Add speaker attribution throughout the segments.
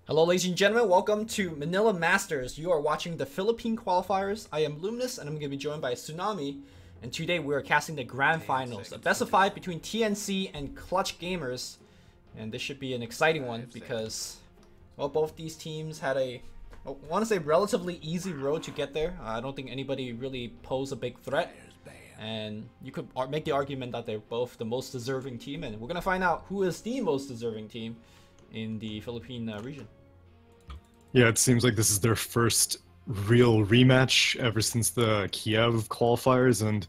Speaker 1: Hello ladies and gentlemen, welcome to Manila Masters. You are watching the Philippine qualifiers. I am Luminous and I'm going to be joined by Tsunami. And today we are casting the Grand Finals, a best of 5 between TNC and Clutch Gamers. And this should be an exciting one because, well, both these teams had I want to say relatively easy road to get there. I don't think anybody really posed a big threat. And you could make the argument that they're both the most deserving team, and we're going to find out who is the most deserving team in the Philippine region.
Speaker 2: Yeah, it seems like this is their first real rematch ever since the Kiev qualifiers, and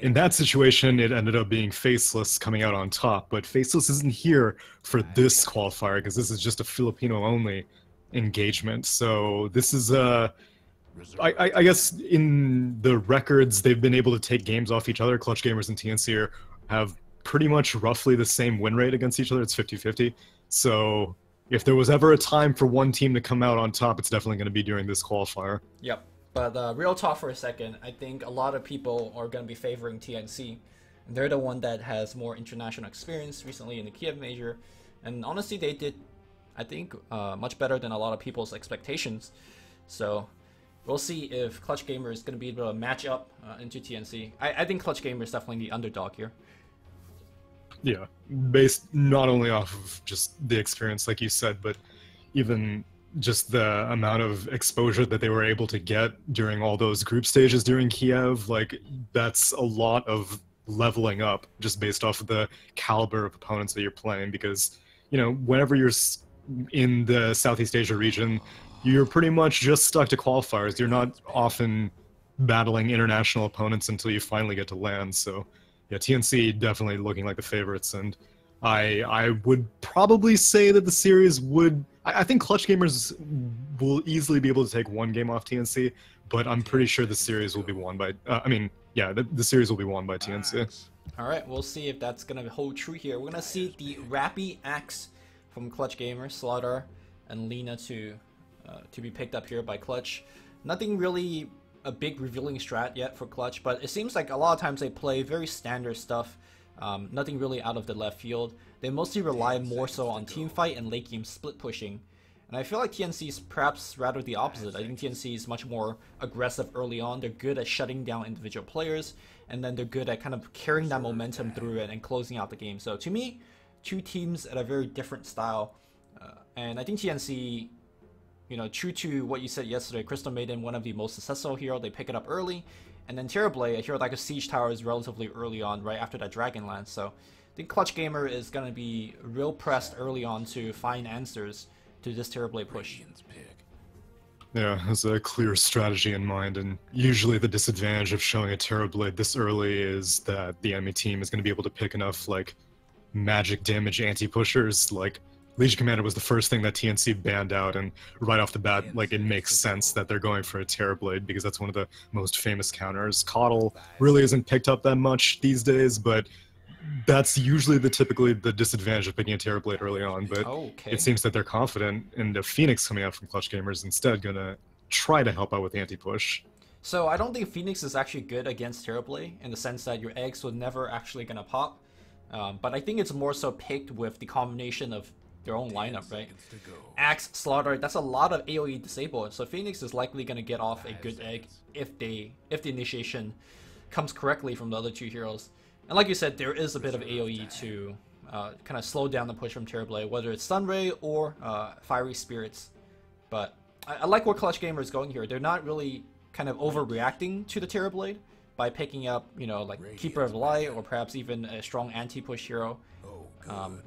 Speaker 2: in that situation, it ended up being Faceless coming out on top. But Faceless isn't here for this qualifier because this is just a Filipino-only engagement. So this is I guess in the records they've been able to take games off each other. Clutch Gamers and TNC have pretty much roughly the same win rate against each other. It's 50-50. So if there was ever a time for one team to come out on top, it's definitely going to be during this qualifier.
Speaker 1: Yep. But real talk for a second, I think a lot of people are going to be favoring TNC. They're the one that has more international experience recently in the Kiev major. And honestly, they did, I think, much better than a lot of people's expectations. So we'll see if Clutch Gamer is going to be able to match up into TNC. I think Clutch Gamer is definitely the underdog here.
Speaker 2: Yeah, based not only off of just the experience, like you said, but even just the amount of exposure that they were able to get during all those group stages during Kiev. Like, that's a lot of leveling up just based off of the caliber of opponents that you're playing. Because, you know, whenever you're in the Southeast Asia region, you're pretty much just stuck to qualifiers. You're not often battling international opponents until you finally get to land. So yeah, TNC definitely looking like the favorites, and I would probably say that the series would. I think Clutch Gamers will easily be able to take one game off TNC, but I'm pretty sure the series will be won by. The series will be won by TNC.
Speaker 1: All right, we'll see if that's gonna hold true here. We're gonna see the Rappy Axe from Clutch Gamer, Slaughter, and Lena to be picked up here by Clutch. Nothing really a big revealing strat yet for Clutch, but it seems like a lot of times they play very standard stuff, nothing really out of the left field. They mostly rely more so on team fight and late game split pushing, and I feel like TNC is perhaps rather the opposite. I think TNC is much more aggressive early on. They're good at shutting down individual players, and then they're good at kind of carrying that momentum through it and closing out the game. So to me, two teams at a very different style, and I think TNC, you know, true to what you said yesterday, Crystal Maiden, one of the most successful hero, they pick it up early. And then Terrorblade, a hero like a Siege Tower, is relatively early on, right after that Dragonlance. So I think Clutch Gamer is going to be real pressed early on to find answers to this Terrorblade push.
Speaker 2: Yeah, has a clear strategy in mind, and usually the disadvantage of showing a Terrorblade this early is that the enemy team is going to be able to pick enough, like, magic damage anti-pushers. Like, Legion Commander was the first thing that TNC banned out, and right off the bat, like, it makes sense that they're going for a Terrorblade because that's one of the most famous counters. Coddle really isn't picked up that much these days, but that's usually typically the disadvantage of picking a Terrorblade early on. But it seems that they're confident, and the Phoenix coming out from Clutch Gamers instead gonna try to help out with anti-push.
Speaker 1: So I don't think Phoenix is actually good against Terrorblade in the sense that your eggs were never actually gonna pop. But I think it's more so picked with the combination of their own lineup, right? Axe, Slaughter, that's a lot of AoE disabled, so Phoenix is likely going to get off a good egg if the initiation comes correctly from the other two heroes. And like you said, there is a bit of AoE to kind of slow down the push from Terrorblade, whether it's Sunray or Fiery Spirits. But I like where Clutch Gamer is going here. They're not really kind of overreacting to the Terrorblade by picking up, you know, like Keeper of the Light or perhaps even a strong anti-push hero.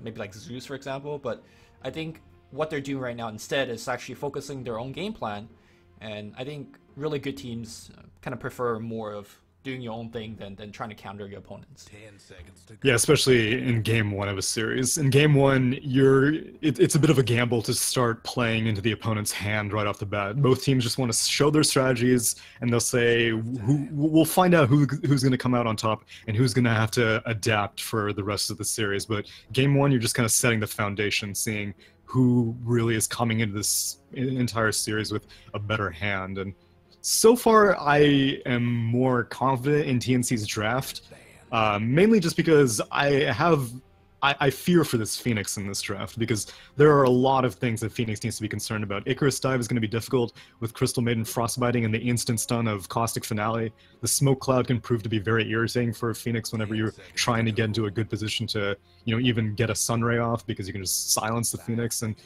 Speaker 1: Maybe like Zeus, for example. But I think what they're doing right now instead is actually focusing their own game plan, and I think really good teams kind of prefer more of doing your own thing than trying to counter your opponents.
Speaker 3: 10 seconds to go.
Speaker 2: Yeah, especially in game one of a series. In game one, it's a bit of a gamble to start playing into the opponent's hand right off the bat. Both teams just want to show their strategies, and they'll say, we'll find out who's going to come out on top and who's going to have to adapt for the rest of the series. But game one, you're just kind of setting the foundation, seeing who really is coming into this entire series with a better hand. And so far, I am more confident in TNC's draft, mainly just because I have I fear for this Phoenix in this draft, because there are a lot of things that Phoenix needs to be concerned about. Icarus Dive is going to be difficult with Crystal Maiden Frostbiting and the instant stun of Caustic Finale. The Smoke Cloud can prove to be very irritating for Phoenix whenever you're trying to get into a good position to, even get a Sunray off, because you can just silence the Phoenix. And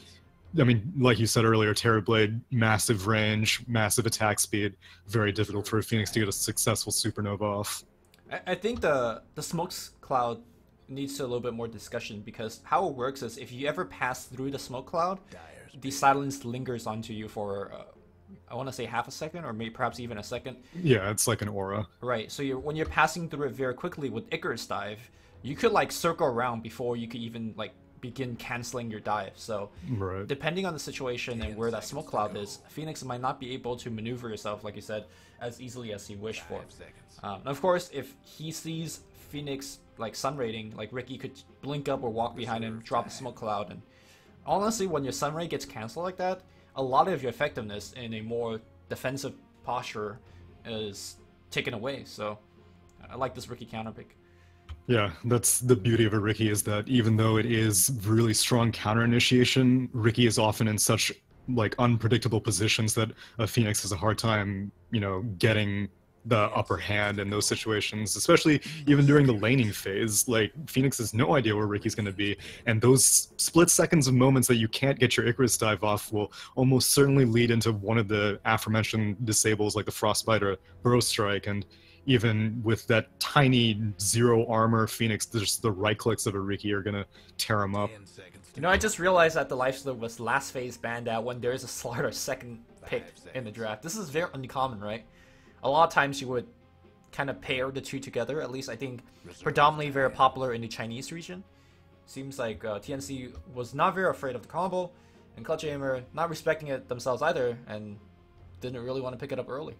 Speaker 2: I mean, like you said earlier, Terrorblade, massive range, massive attack speed, very difficult for a Phoenix to get a successful Supernova off.
Speaker 1: I think the Smokes Cloud needs a little bit more discussion, because how it works is if you ever pass through the Smoke Cloud, the silence lingers onto you for, I want to say half a second, or maybe perhaps even a second.
Speaker 2: Yeah, it's like an aura.
Speaker 1: Right, so when you're passing through it very quickly with Icarus Dive, you could like circle around before you could even like begin canceling your dive. So
Speaker 2: right.
Speaker 1: Depending on the situation and where that Smoke Cloud is, Phoenix might not be able to maneuver yourself, like you said, as easily as he wished for. And of course, if he sees Phoenix like sun rating, like Ricky could blink up or walk behind him, drop a Smoke Cloud, and honestly, when your sun ray gets cancelled like that, a lot of your effectiveness in a more defensive posture is taken away. So I like this Ricky counter pick.
Speaker 2: Yeah, that's the beauty of a Ricky, is that even though it is really strong counter initiation, Ricky is often in such like unpredictable positions that a Phoenix has a hard time, getting the upper hand in those situations, especially even during the laning phase. Like, Phoenix has no idea where Ricky's going to be, and those split seconds of moments that you can't get your Icarus Dive off will almost certainly lead into one of the aforementioned disables, like the Frostbite or Burrow Strike. And even with that tiny zero armor Phoenix, just the right clicks of a Ricky are going to tear him up.
Speaker 1: I just realized that the Lifestealer was last phase banned out when there is a Slaughter second pick in the draft. This is very uncommon, right? A lot of times you would kind of pair the two together. At least I think predominantly very popular in the Chinese region. Seems like TNC was not very afraid of the combo, and Clutch Gamer not respecting it themselves either, and didn't really want to pick it up early.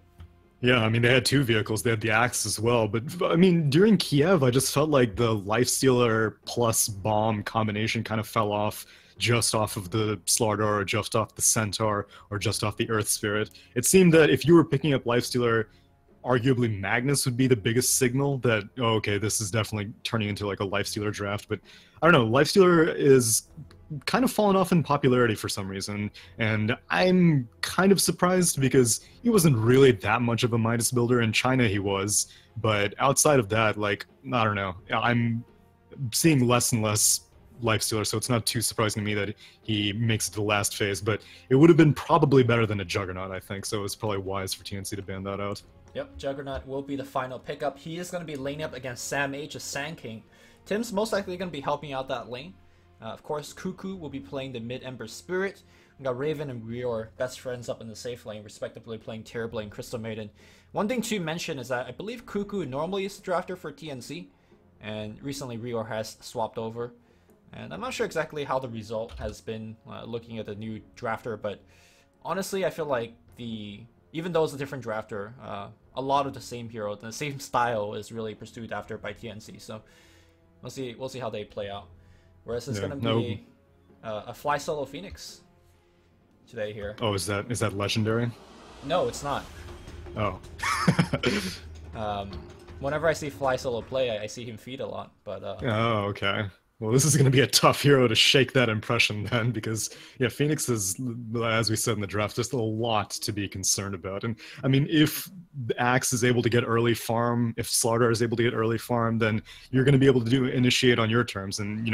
Speaker 2: Yeah, I mean, they had two vehicles. They had the Axe as well. But, I mean, during Kiev, I just felt like the Lifestealer plus Bomb combination kind of fell off just off of the Slardar, or just off the Centaur, or just off the Earth Spirit. It seemed that if you were picking up Lifestealer, arguably Magnus would be the biggest signal that, oh, okay, this is definitely turning into like a Lifestealer draft. But I don't know, Lifestealer is kind of fallen off in popularity for some reason, and I'm kind of surprised, because he wasn't really that much of a Midas builder. In China he was, but outside of that, like, I don't know, I'm seeing less and less Lifestealer, so it's not too surprising to me that he makes it to the last phase. But it would have been probably better than a Juggernaut, I think, so it was probably wise for TNC to ban that out.
Speaker 1: Yep, Juggernaut will be the final pickup. He is going to be laning up against Sam H, a Sand King. Tim's most likely going to be helping out that lane. Of course, Cuckoo will be playing the mid-Ember Spirit. We got Raven and Rior, best friends, up in the safe lane, respectively playing Terrorblade and Crystal Maiden. One thing to mention is that I believe Cuckoo normally is the drafter for TNC, and recently Rior has swapped over. And I'm not sure exactly how the result has been looking at the new drafter, but honestly, I feel like even though it's a different drafter, a lot of the same hero, the same style is really pursued after by TNC. So we'll see how they play out. Whereas it's going to be a Fly Solo Phoenix today here.
Speaker 2: Oh, is that legendary?
Speaker 1: No, it's not.
Speaker 2: Oh.
Speaker 1: Whenever I see Fly Solo play, I see him feed a lot. But
Speaker 2: oh, okay. Well, this is going to be a tough hero to shake that impression then, because, yeah, Phoenix is, as we said in the draft, just a lot to be concerned about. And, I mean, if the Axe is able to get early farm, if Slardar is able to get early farm, then you're going to be able to initiate on your terms. And,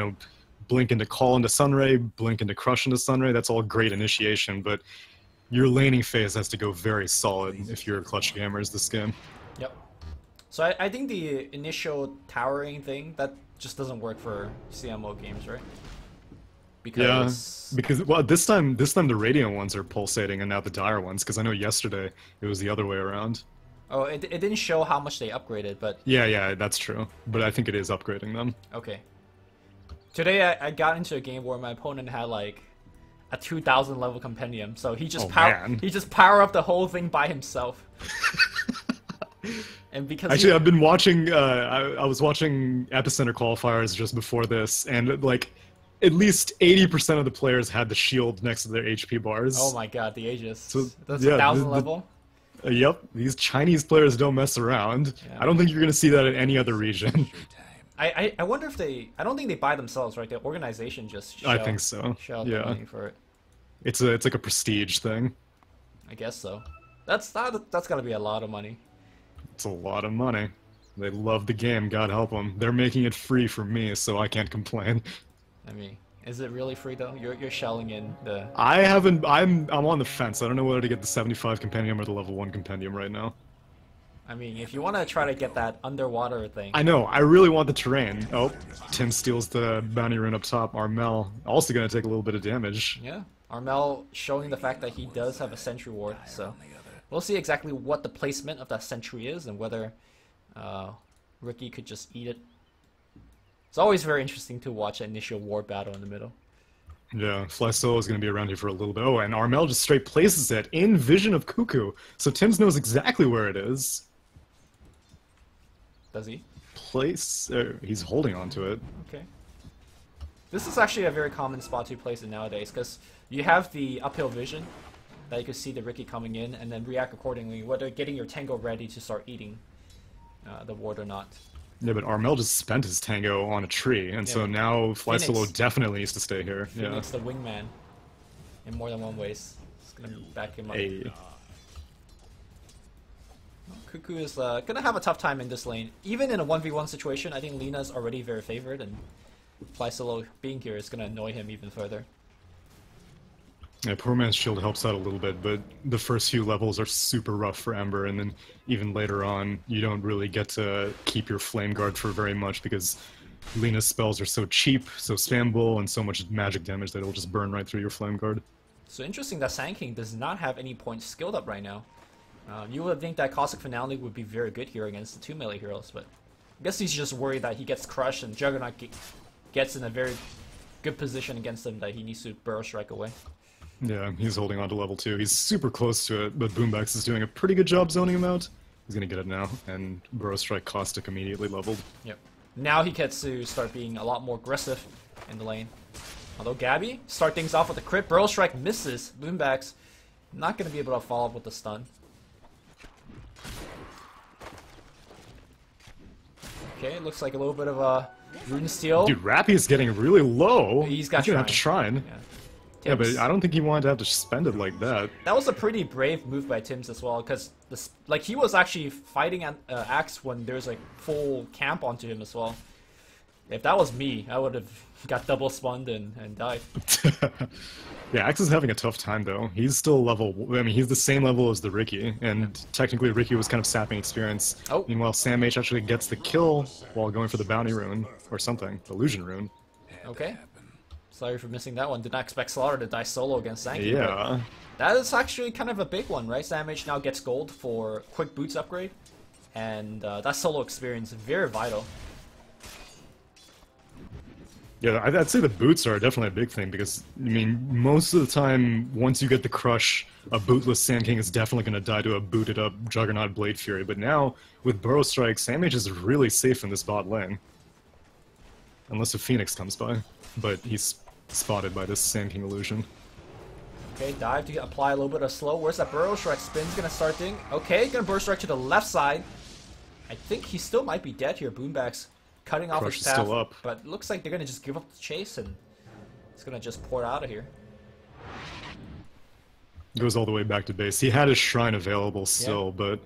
Speaker 2: blink into Call into Sunray, blink into Crush into Sunray, that's all great initiation, but your laning phase has to go very solid if you're Clutch Gamers this game.
Speaker 1: Yep. So I think the initial towering thing, that just doesn't work for CMO games, right?
Speaker 2: Because well, this time the Radiant ones are pulsating, and now the Dire ones, because I know yesterday it was the other way around.
Speaker 1: Oh, it didn't show how much they upgraded, but...
Speaker 2: Yeah, that's true. But I think it is upgrading them.
Speaker 1: Okay. Today I got into a game where my opponent had like a 2000 level compendium, so he just power up the whole thing by himself. And because
Speaker 2: actually, I've been watching. I was watching Epicenter qualifiers just before this, and like at least 80% of the players had the shield next to their HP bars.
Speaker 1: Oh my god, the Aegis.
Speaker 2: So,
Speaker 1: that's 1000 level.
Speaker 2: Yep, these Chinese players don't mess around. Yeah. I don't think you're gonna see that in any other region.
Speaker 1: I wonder if they... I don't think they buy themselves, right? The organization just
Speaker 2: I think so.
Speaker 1: shell the
Speaker 2: Yeah.
Speaker 1: money for it.
Speaker 2: It's like a prestige thing.
Speaker 1: I guess so. That's gotta be a lot of money.
Speaker 2: It's a lot of money. They love the game, God help them. They're making it free for me, so I can't complain.
Speaker 1: I mean, is it really free though? You're shelling in the...
Speaker 2: I'm on the fence. I don't know whether to get the 75 compendium or the level 1 compendium right now.
Speaker 1: I mean, if you want to try to get that underwater thing...
Speaker 2: I know, I really want the terrain. Oh, Tim steals the bounty rune up top. Armel also gonna take a little bit of damage.
Speaker 1: Yeah, Armel showing the fact that he does have a sentry ward, so... We'll see exactly what the placement of that sentry is and whether Ricky could just eat it. It's always very interesting to watch an initial ward battle in the middle.
Speaker 2: Yeah, Fly Solo is going to be around here for a little bit. Oh, and Armel just straight places it in vision of Cuckoo. So Tim's knows exactly where it is.
Speaker 1: Does he?
Speaker 2: He's holding on to it.
Speaker 1: Okay. This is actually a very common spot to place it nowadays, because you have the uphill vision that you can see the Ricky coming in and then react accordingly, whether getting your tango ready to start eating the ward or not.
Speaker 2: Yeah, but Armel just spent his tango on a tree, and so now Fly Solo definitely needs to stay here.
Speaker 1: Phoenix, the wingman, in more than one ways. It's gonna back him up.
Speaker 2: Hey.
Speaker 1: Cuckoo is gonna have a tough time in this lane. Even in a 1v1 situation, I think Lina's already very favored, and Fly Solo being here is gonna annoy him even further.
Speaker 2: Yeah, Poor Man's Shield helps out a little bit, but the first few levels are super rough for Ember, and then even later on, you don't really get to keep your Flame Guard for very much because Lina's spells are so cheap, so spammable, and so much magic damage that it'll just burn right through your Flame Guard.
Speaker 1: So interesting that Sand King does not have any points skilled up right now. You would think that Caustic Finale would be very good here against the 2 melee heroes, but I guess he's just worried that he gets crushed and Juggernaut gets in a very good position against him that he needs to Burrow Strike away.
Speaker 2: Yeah, he's holding on to level 2. He's super close to it, but Boombax is doing a pretty good job zoning him out. He's gonna get it now, and Burrow Strike Caustic immediately leveled.
Speaker 1: Yep. Now he gets to start being a lot more aggressive in the lane. Although Gabby start things off with a crit. Burrow Strike misses. Boombax not gonna be able to follow up with the stun. Okay, looks like a little bit of a rune steal.
Speaker 2: Dude, Rappy's getting really low.
Speaker 1: He's got
Speaker 2: gonna have to shrine.
Speaker 1: Yeah.
Speaker 2: Yeah, but I don't think he wanted to have to spend it like that.
Speaker 1: That was a pretty brave move by Tims as well, because like he was actually fighting Axe when there's like full camp onto him as well. If that was me, I would have got double spun and died.
Speaker 2: Yeah, Axe is having a tough time though. He's still level. I mean, he's the same level as the Ricky, and technically Ricky was kind of sapping experience.
Speaker 1: Oh.
Speaker 2: Meanwhile, Sam H actually gets the kill while going for the bounty rune or something, illusion rune.
Speaker 1: Okay. Sorry for missing that one. Did not expect Slaughter to die solo against Sankey.
Speaker 2: Yeah.
Speaker 1: That is actually kind of a big one, right? Sam H now gets gold for quick boots upgrade, and that solo experience is very vital.
Speaker 2: Yeah, I'd say the boots are definitely a big thing because, I mean, most of the time, once you get the crush, a bootless Sand King is definitely going to die to a booted up Juggernaut Blade Fury. But now, with Burrow Strike, Sam H is really safe in this bot lane. Unless a Phoenix comes by. But he's spotted by this Sand King illusion.
Speaker 1: Okay, dive to apply a little bit of slow. Where's that Burrow Strike? Spin's going to start thing. Okay, going to Burrow Strike to the left side. I think he still might be dead here. Boombax cutting off his staff,
Speaker 2: still up.
Speaker 1: But looks like they're going to just give up the chase and it's going to just pour out of here.
Speaker 2: Goes all the way back to base. He had his shrine available still, but...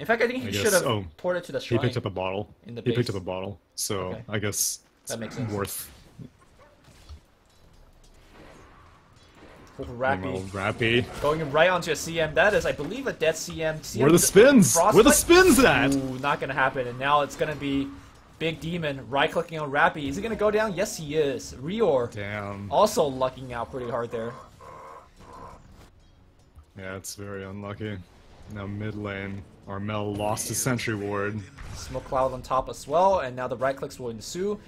Speaker 1: In fact, I think he should have poured it to the shrine.
Speaker 2: He picked up a bottle.
Speaker 1: In the
Speaker 2: he
Speaker 1: base.
Speaker 2: picked up a bottle, so
Speaker 1: Okay.
Speaker 2: I guess it's
Speaker 1: that makes sense.
Speaker 2: worth...
Speaker 1: Rappy. Going right onto a CM. That is, I believe, a dead CM.
Speaker 2: Where are the spins? Where are the spins at?
Speaker 1: Ooh, not going to happen. And now it's going to be Big Demon right-clicking on Rappy. Is he going to go down? Yes, he is. Rior.
Speaker 2: Damn.
Speaker 1: Also lucking out pretty hard there.
Speaker 2: Yeah, it's very unlucky. Now mid lane, Armel lost his sentry ward.
Speaker 1: Smoke cloud on top as well, and now the right clicks will ensue.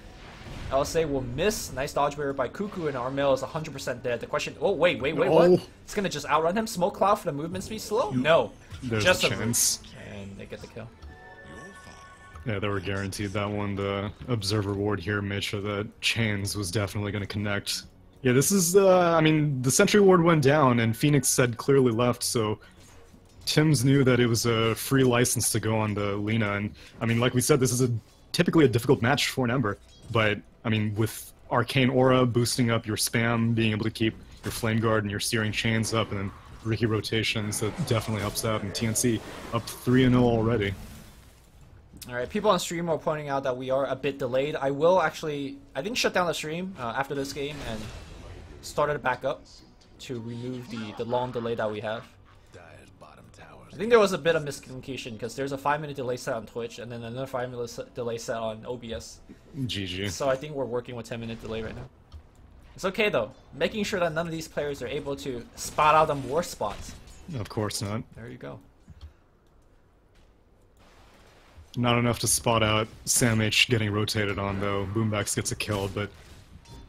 Speaker 1: LSA will miss. Nice dodge barrier by Cuckoo, and Armel is 100% dead. The question... Oh, wait, what? It's going to just outrun him? Smoke cloud for the movement speed slow? No.
Speaker 2: There's
Speaker 1: just
Speaker 2: a chance.
Speaker 1: And they get the kill.
Speaker 2: Yeah, they were guaranteed that one. The Observer ward here made sure that Chains was definitely going to connect. Yeah, this is... I mean, the sentry ward went down, and Phoenix said clearly left, so... Tims knew that it was a free license to go on the Lina, and I mean, like we said, this is a typically a difficult match for an Ember. But, I mean, with Arcane Aura boosting up your spam, being able to keep your Flame Guard and your Searing Chains up, and then Ricky rotations, that definitely helps out. And TNC up 3-0 already.
Speaker 1: Alright, people on stream are pointing out that we are a bit delayed. I will actually, I think, shut down the stream after this game and start it back up to remove the long delay that we have. I think there was a bit of miscommunication because there's a 5-minute delay set on Twitch and then another 5-minute delay set on OBS.
Speaker 2: GG.
Speaker 1: So I think we're working with 10-minute delay right now. It's okay though, making sure that none of these players are able to spot out them worse spots.
Speaker 2: Of course not.
Speaker 1: There you go.
Speaker 2: Not enough to spot out Sam H getting rotated on though. Boombax gets a kill, but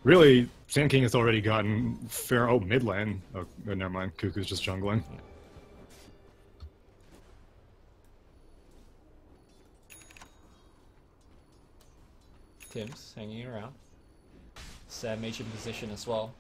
Speaker 2: really, Sand King has already gotten fair. Oh, mid lane. Oh, never mind. Cuckoo's just jungling.
Speaker 1: Tim's hanging around. Sam H in position as well.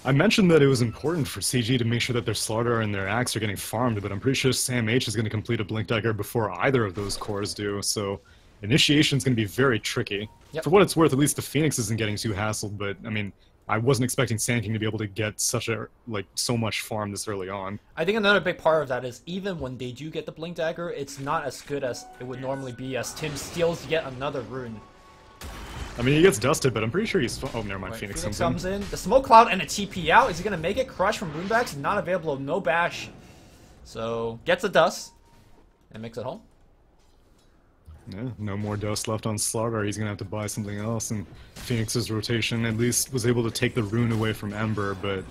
Speaker 2: I mentioned that it was important for CG to make sure that their Slaughter and their Axe are getting farmed, but I'm pretty sure Sam H is going to complete a Blink Dagger before either of those cores do, so initiation is going to be very tricky.
Speaker 1: Yep.
Speaker 2: For what it's worth, at least the Phoenix isn't getting too hassled, but I mean, I wasn't expecting Sand King to be able to get such a, so much farm this early on.
Speaker 1: I think another big part of that is even when they do get the Blink Dagger, it's not as good as it would normally be as Tim steals yet another rune.
Speaker 2: I mean, he gets dusted, but I'm pretty sure he's... Oh, never mind,
Speaker 1: Right,
Speaker 2: Phoenix
Speaker 1: comes in. The Smoke Cloud and a TP out. Is he going to make it? Crush from Boombax, not available, no bash. So, gets the dust and makes it home.
Speaker 2: Yeah, no more dust left on Slaughter. He's going to have to buy something else, and Phoenix's rotation at least was able to take the rune away from Ember, but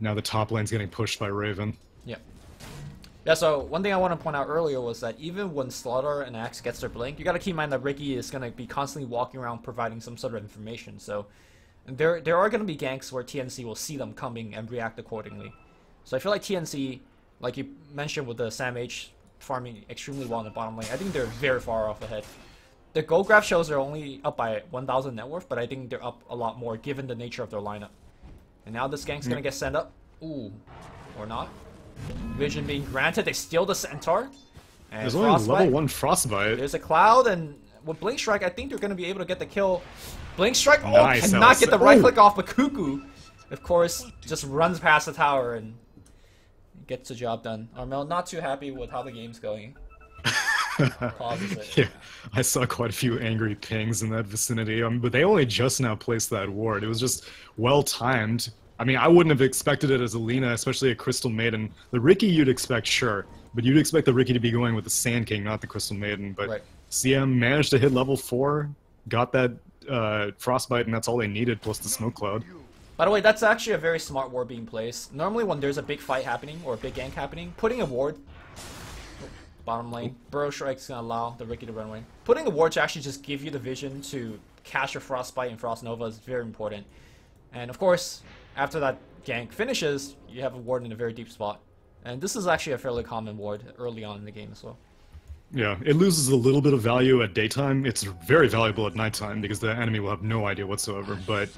Speaker 2: now the top lane's getting pushed by Raven.
Speaker 1: Yeah. Yeah, so one thing I want to point out earlier was that even when Slaughter and Axe gets their blink, you got to keep in mind that Ricky is going to be constantly walking around providing some sort of information. So there are going to be ganks where TNC will see them coming and react accordingly. So I feel like TNC, like you mentioned with the Sam H farming extremely well in the bottom lane, I think they're very far off ahead. The gold graph shows they're only up by 1,000 net worth, but I think they're up a lot more given the nature of their lineup. And now this gank's going to get sent up. Ooh. Or not. Vision being granted, they steal the Centaur. And
Speaker 2: there's only level 1 Frostbite.
Speaker 1: There's a Cloud, and with Blink Strike, I think they're going to be able to get the kill. Blink Strike, oh,
Speaker 2: nice,
Speaker 1: cannot get the right click off, but Cuckoo, of course, just runs past the tower and gets the job done. Armel, not too happy with how the game's going. Pauses it.
Speaker 2: Yeah, I saw quite a few angry pings in that vicinity, but they only just now placed that ward. It was just well-timed. I mean, I wouldn't have expected it as a Lina, especially a Crystal Maiden. The Ricky you'd expect, sure, but you'd expect the Ricky to be going with the Sand King, not the Crystal Maiden. But right. CM managed to hit level 4, got that Frostbite, and that's all they needed, plus the Smoke Cloud.
Speaker 1: By the way, that's actually a very smart ward being placed. Normally when there's a big fight happening, or a big gank happening, putting a ward... Bottom lane, Burrow Strike's gonna allow the Ricky to run away. Putting a ward to actually just give you the vision to cast your Frostbite and Frost Nova is very important. And of course, after that gank finishes, you have a ward in a very deep spot. And this is actually a fairly common ward early on in the game as well.
Speaker 2: Yeah, it loses a little bit of value at daytime. It's very valuable at nighttime because the enemy will have no idea whatsoever, but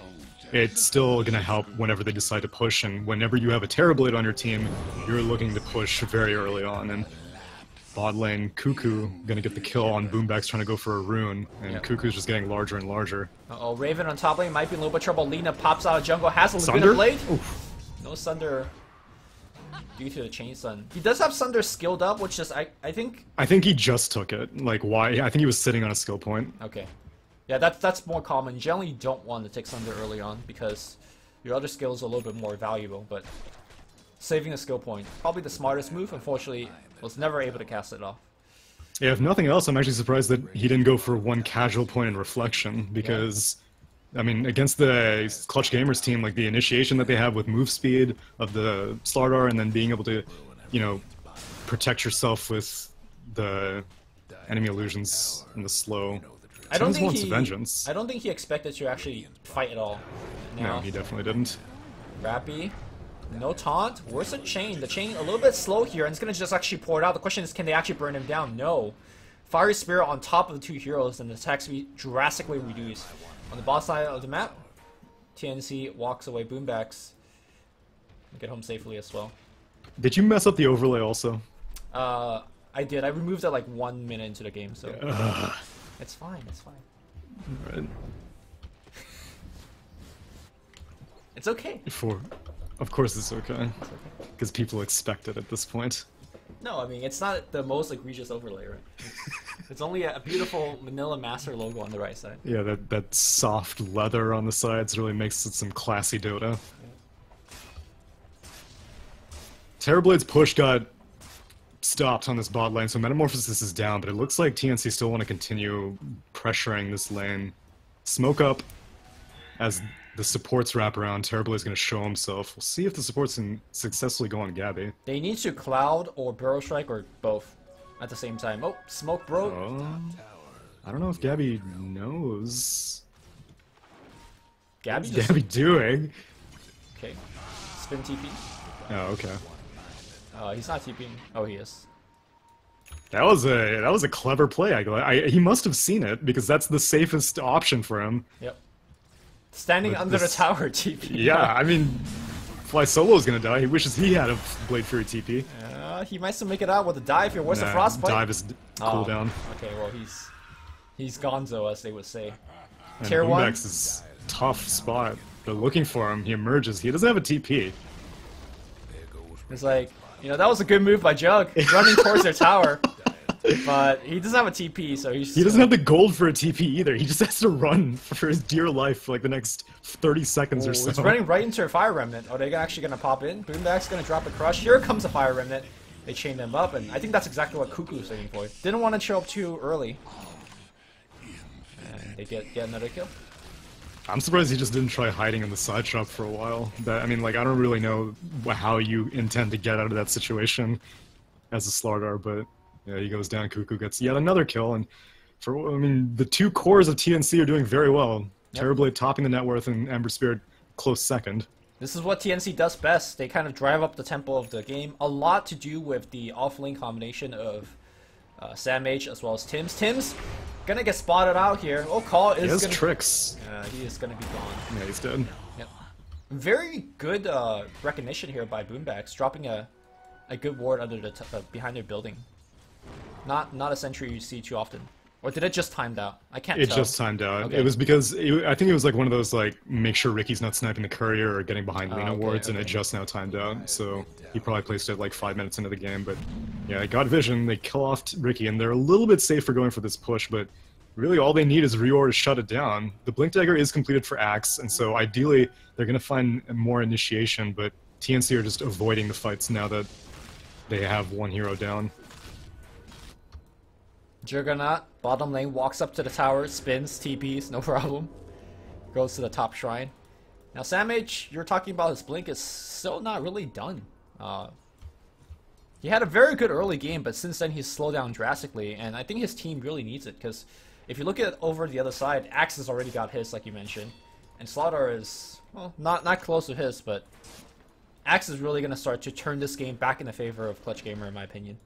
Speaker 2: it's still going to help whenever they decide to push, and whenever you have a Terrorblade on your team, you're looking to push very early on. And bot lane, Cuckoo going to get the kill on Boombax trying to go for a rune, and Cuckoo's just getting larger and larger.
Speaker 1: Uh-oh, Raven on top lane might be in a little bit of trouble. Lina pops out of jungle, has a
Speaker 2: Sunder?
Speaker 1: Blade. Oof. No Sunder due to the Chain Sun. He does have Sunder skilled up, which is, I think...
Speaker 2: I think he just took it. Like, why? I think he was sitting on a skill point.
Speaker 1: Okay. Yeah, that's more common. Generally, you don't want to take Sunder early on, because your other skills are a little bit more valuable, but saving a skill point, probably the smartest move. Unfortunately, was never able to cast it off.
Speaker 2: Yeah, if nothing else, I'm actually surprised that he didn't go for one casual point in Reflection, because, I mean, against the Clutch Gamers team, like, the initiation that they have with move speed of the Slardar, and then being able to, you know, protect yourself with the enemy illusions and the slow.
Speaker 1: I don't think
Speaker 2: vengeance.
Speaker 1: I don't think he expected to actually fight at all. Now,
Speaker 2: no, he definitely didn't.
Speaker 1: Rappy. No taunt. Where's the chain? The chain a little bit slow here, and it's gonna just actually pour it out. The question is, can they actually burn him down? No. Fiery Spirit on top of the two heroes, and the attack speed drastically reduced. On the bottom side of the map, TNC walks away. Boombax get home safely as well.
Speaker 2: Did you mess up the overlay also?
Speaker 1: I did. I removed it like 1 minute into the game, so it's fine. It's fine.
Speaker 2: Right.
Speaker 1: It's okay.
Speaker 2: Of course it's okay.
Speaker 1: It's okay.
Speaker 2: Because people expect it at this point.
Speaker 1: No, I mean, it's not the most egregious overlay, right? It's only a beautiful Manila Master logo on the right side.
Speaker 2: Yeah, that soft leather on the sides really makes it some classy Dota. Yeah. Terrorblade's push got stopped on this bot lane, so Metamorphosis is down, but it looks like TNC still want to continue pressuring this lane. Smoke up as the supports wrap around. Terrorblade's going to show himself. We'll see if the supports can successfully go on Gabby.
Speaker 1: They need to Cloud or Burrow Strike or both at the same time. Oh, smoke broke.
Speaker 2: I don't know if Gabby knows.
Speaker 1: Gabby
Speaker 2: What's Gabby doing?
Speaker 1: Okay. Spin TP.
Speaker 2: Oh, okay.
Speaker 1: He's not TPing. Oh, he is.
Speaker 2: That was a clever play. He must have seen it because that's the safest option for him.
Speaker 1: Yep. Standing under the tower TP.
Speaker 2: Yeah, I mean, Fly Solo's gonna die. He wishes he had a Blade Fury TP.
Speaker 1: He might still make it out with a dive here. Where's the Frostbite?
Speaker 2: Dive is cooldown.
Speaker 1: Okay, well he's gonzo, as they would say.
Speaker 2: And
Speaker 1: Tier 1.
Speaker 2: Boombax is tough spot. They're looking for him. He emerges. He doesn't have a TP.
Speaker 1: It's like, you know, that was a good move by Jug, running towards their tower. But he doesn't have a TP, so he's...
Speaker 2: He doesn't have the gold for a TP either. He just has to run for his dear life for like the next 30 seconds or so.
Speaker 1: He's running right into a Fire Remnant. Are they actually going to pop in? Boomback's going to drop a Crush. Here comes a Fire Remnant. They chain them up, and I think that's exactly what Cuckoo's looking for. Didn't want to show up too early. And they get another kill.
Speaker 2: I'm surprised he just didn't try hiding in the side shop for a while. I mean, like, I don't really know how you intend to get out of that situation as a Slardar, but yeah, he goes down. Cuckoo gets yet another kill, and the two cores of TNC are doing very well. Yep. Terrorblade topping the net worth, and Ember Spirit close second. This
Speaker 1: is what TNC does best. They kind of drive up the tempo of the game. A lot to do with the off-lane combination of Samage as well as Tim's. Tim's gonna get spotted out here. Oh, Call is
Speaker 2: he has tricks.
Speaker 1: He is gonna be gone.
Speaker 2: Yeah, he's dead.
Speaker 1: Yep. Very good recognition here by Boombax, dropping a good ward under the behind their building. Not a sentry you see too often. Or did it just timed out? I can't tell.
Speaker 2: It just timed out.
Speaker 1: Okay.
Speaker 2: It was because I think it was like one of those like make sure Ricky's not sniping the courier or getting behind Lina wards, and it just now timed out. So he probably placed it like 5 minutes into the game. But yeah, they got vision. They kill off Ricky, and they're a little bit safer going for this push. But really, all they need is Reor to shut it down. The Blink Dagger is completed for Axe, and so ideally they're gonna find more initiation. But TNC are just avoiding the fights now that they have one hero down.
Speaker 1: Juggernaut, bottom lane, walks up to the tower, spins, TPs, no problem. Goes to the top shrine. Now Samage, you're talking about his blink, is still not really done. He had a very good early game, but since then he's slowed down drastically, and I think his team really needs it, because if you look at over the other side, Axe has already got his, like you mentioned, and Slardar is, well, not close to his, but Axe is really going to start to turn this game back in the favor of Clutch Gamer, in my opinion.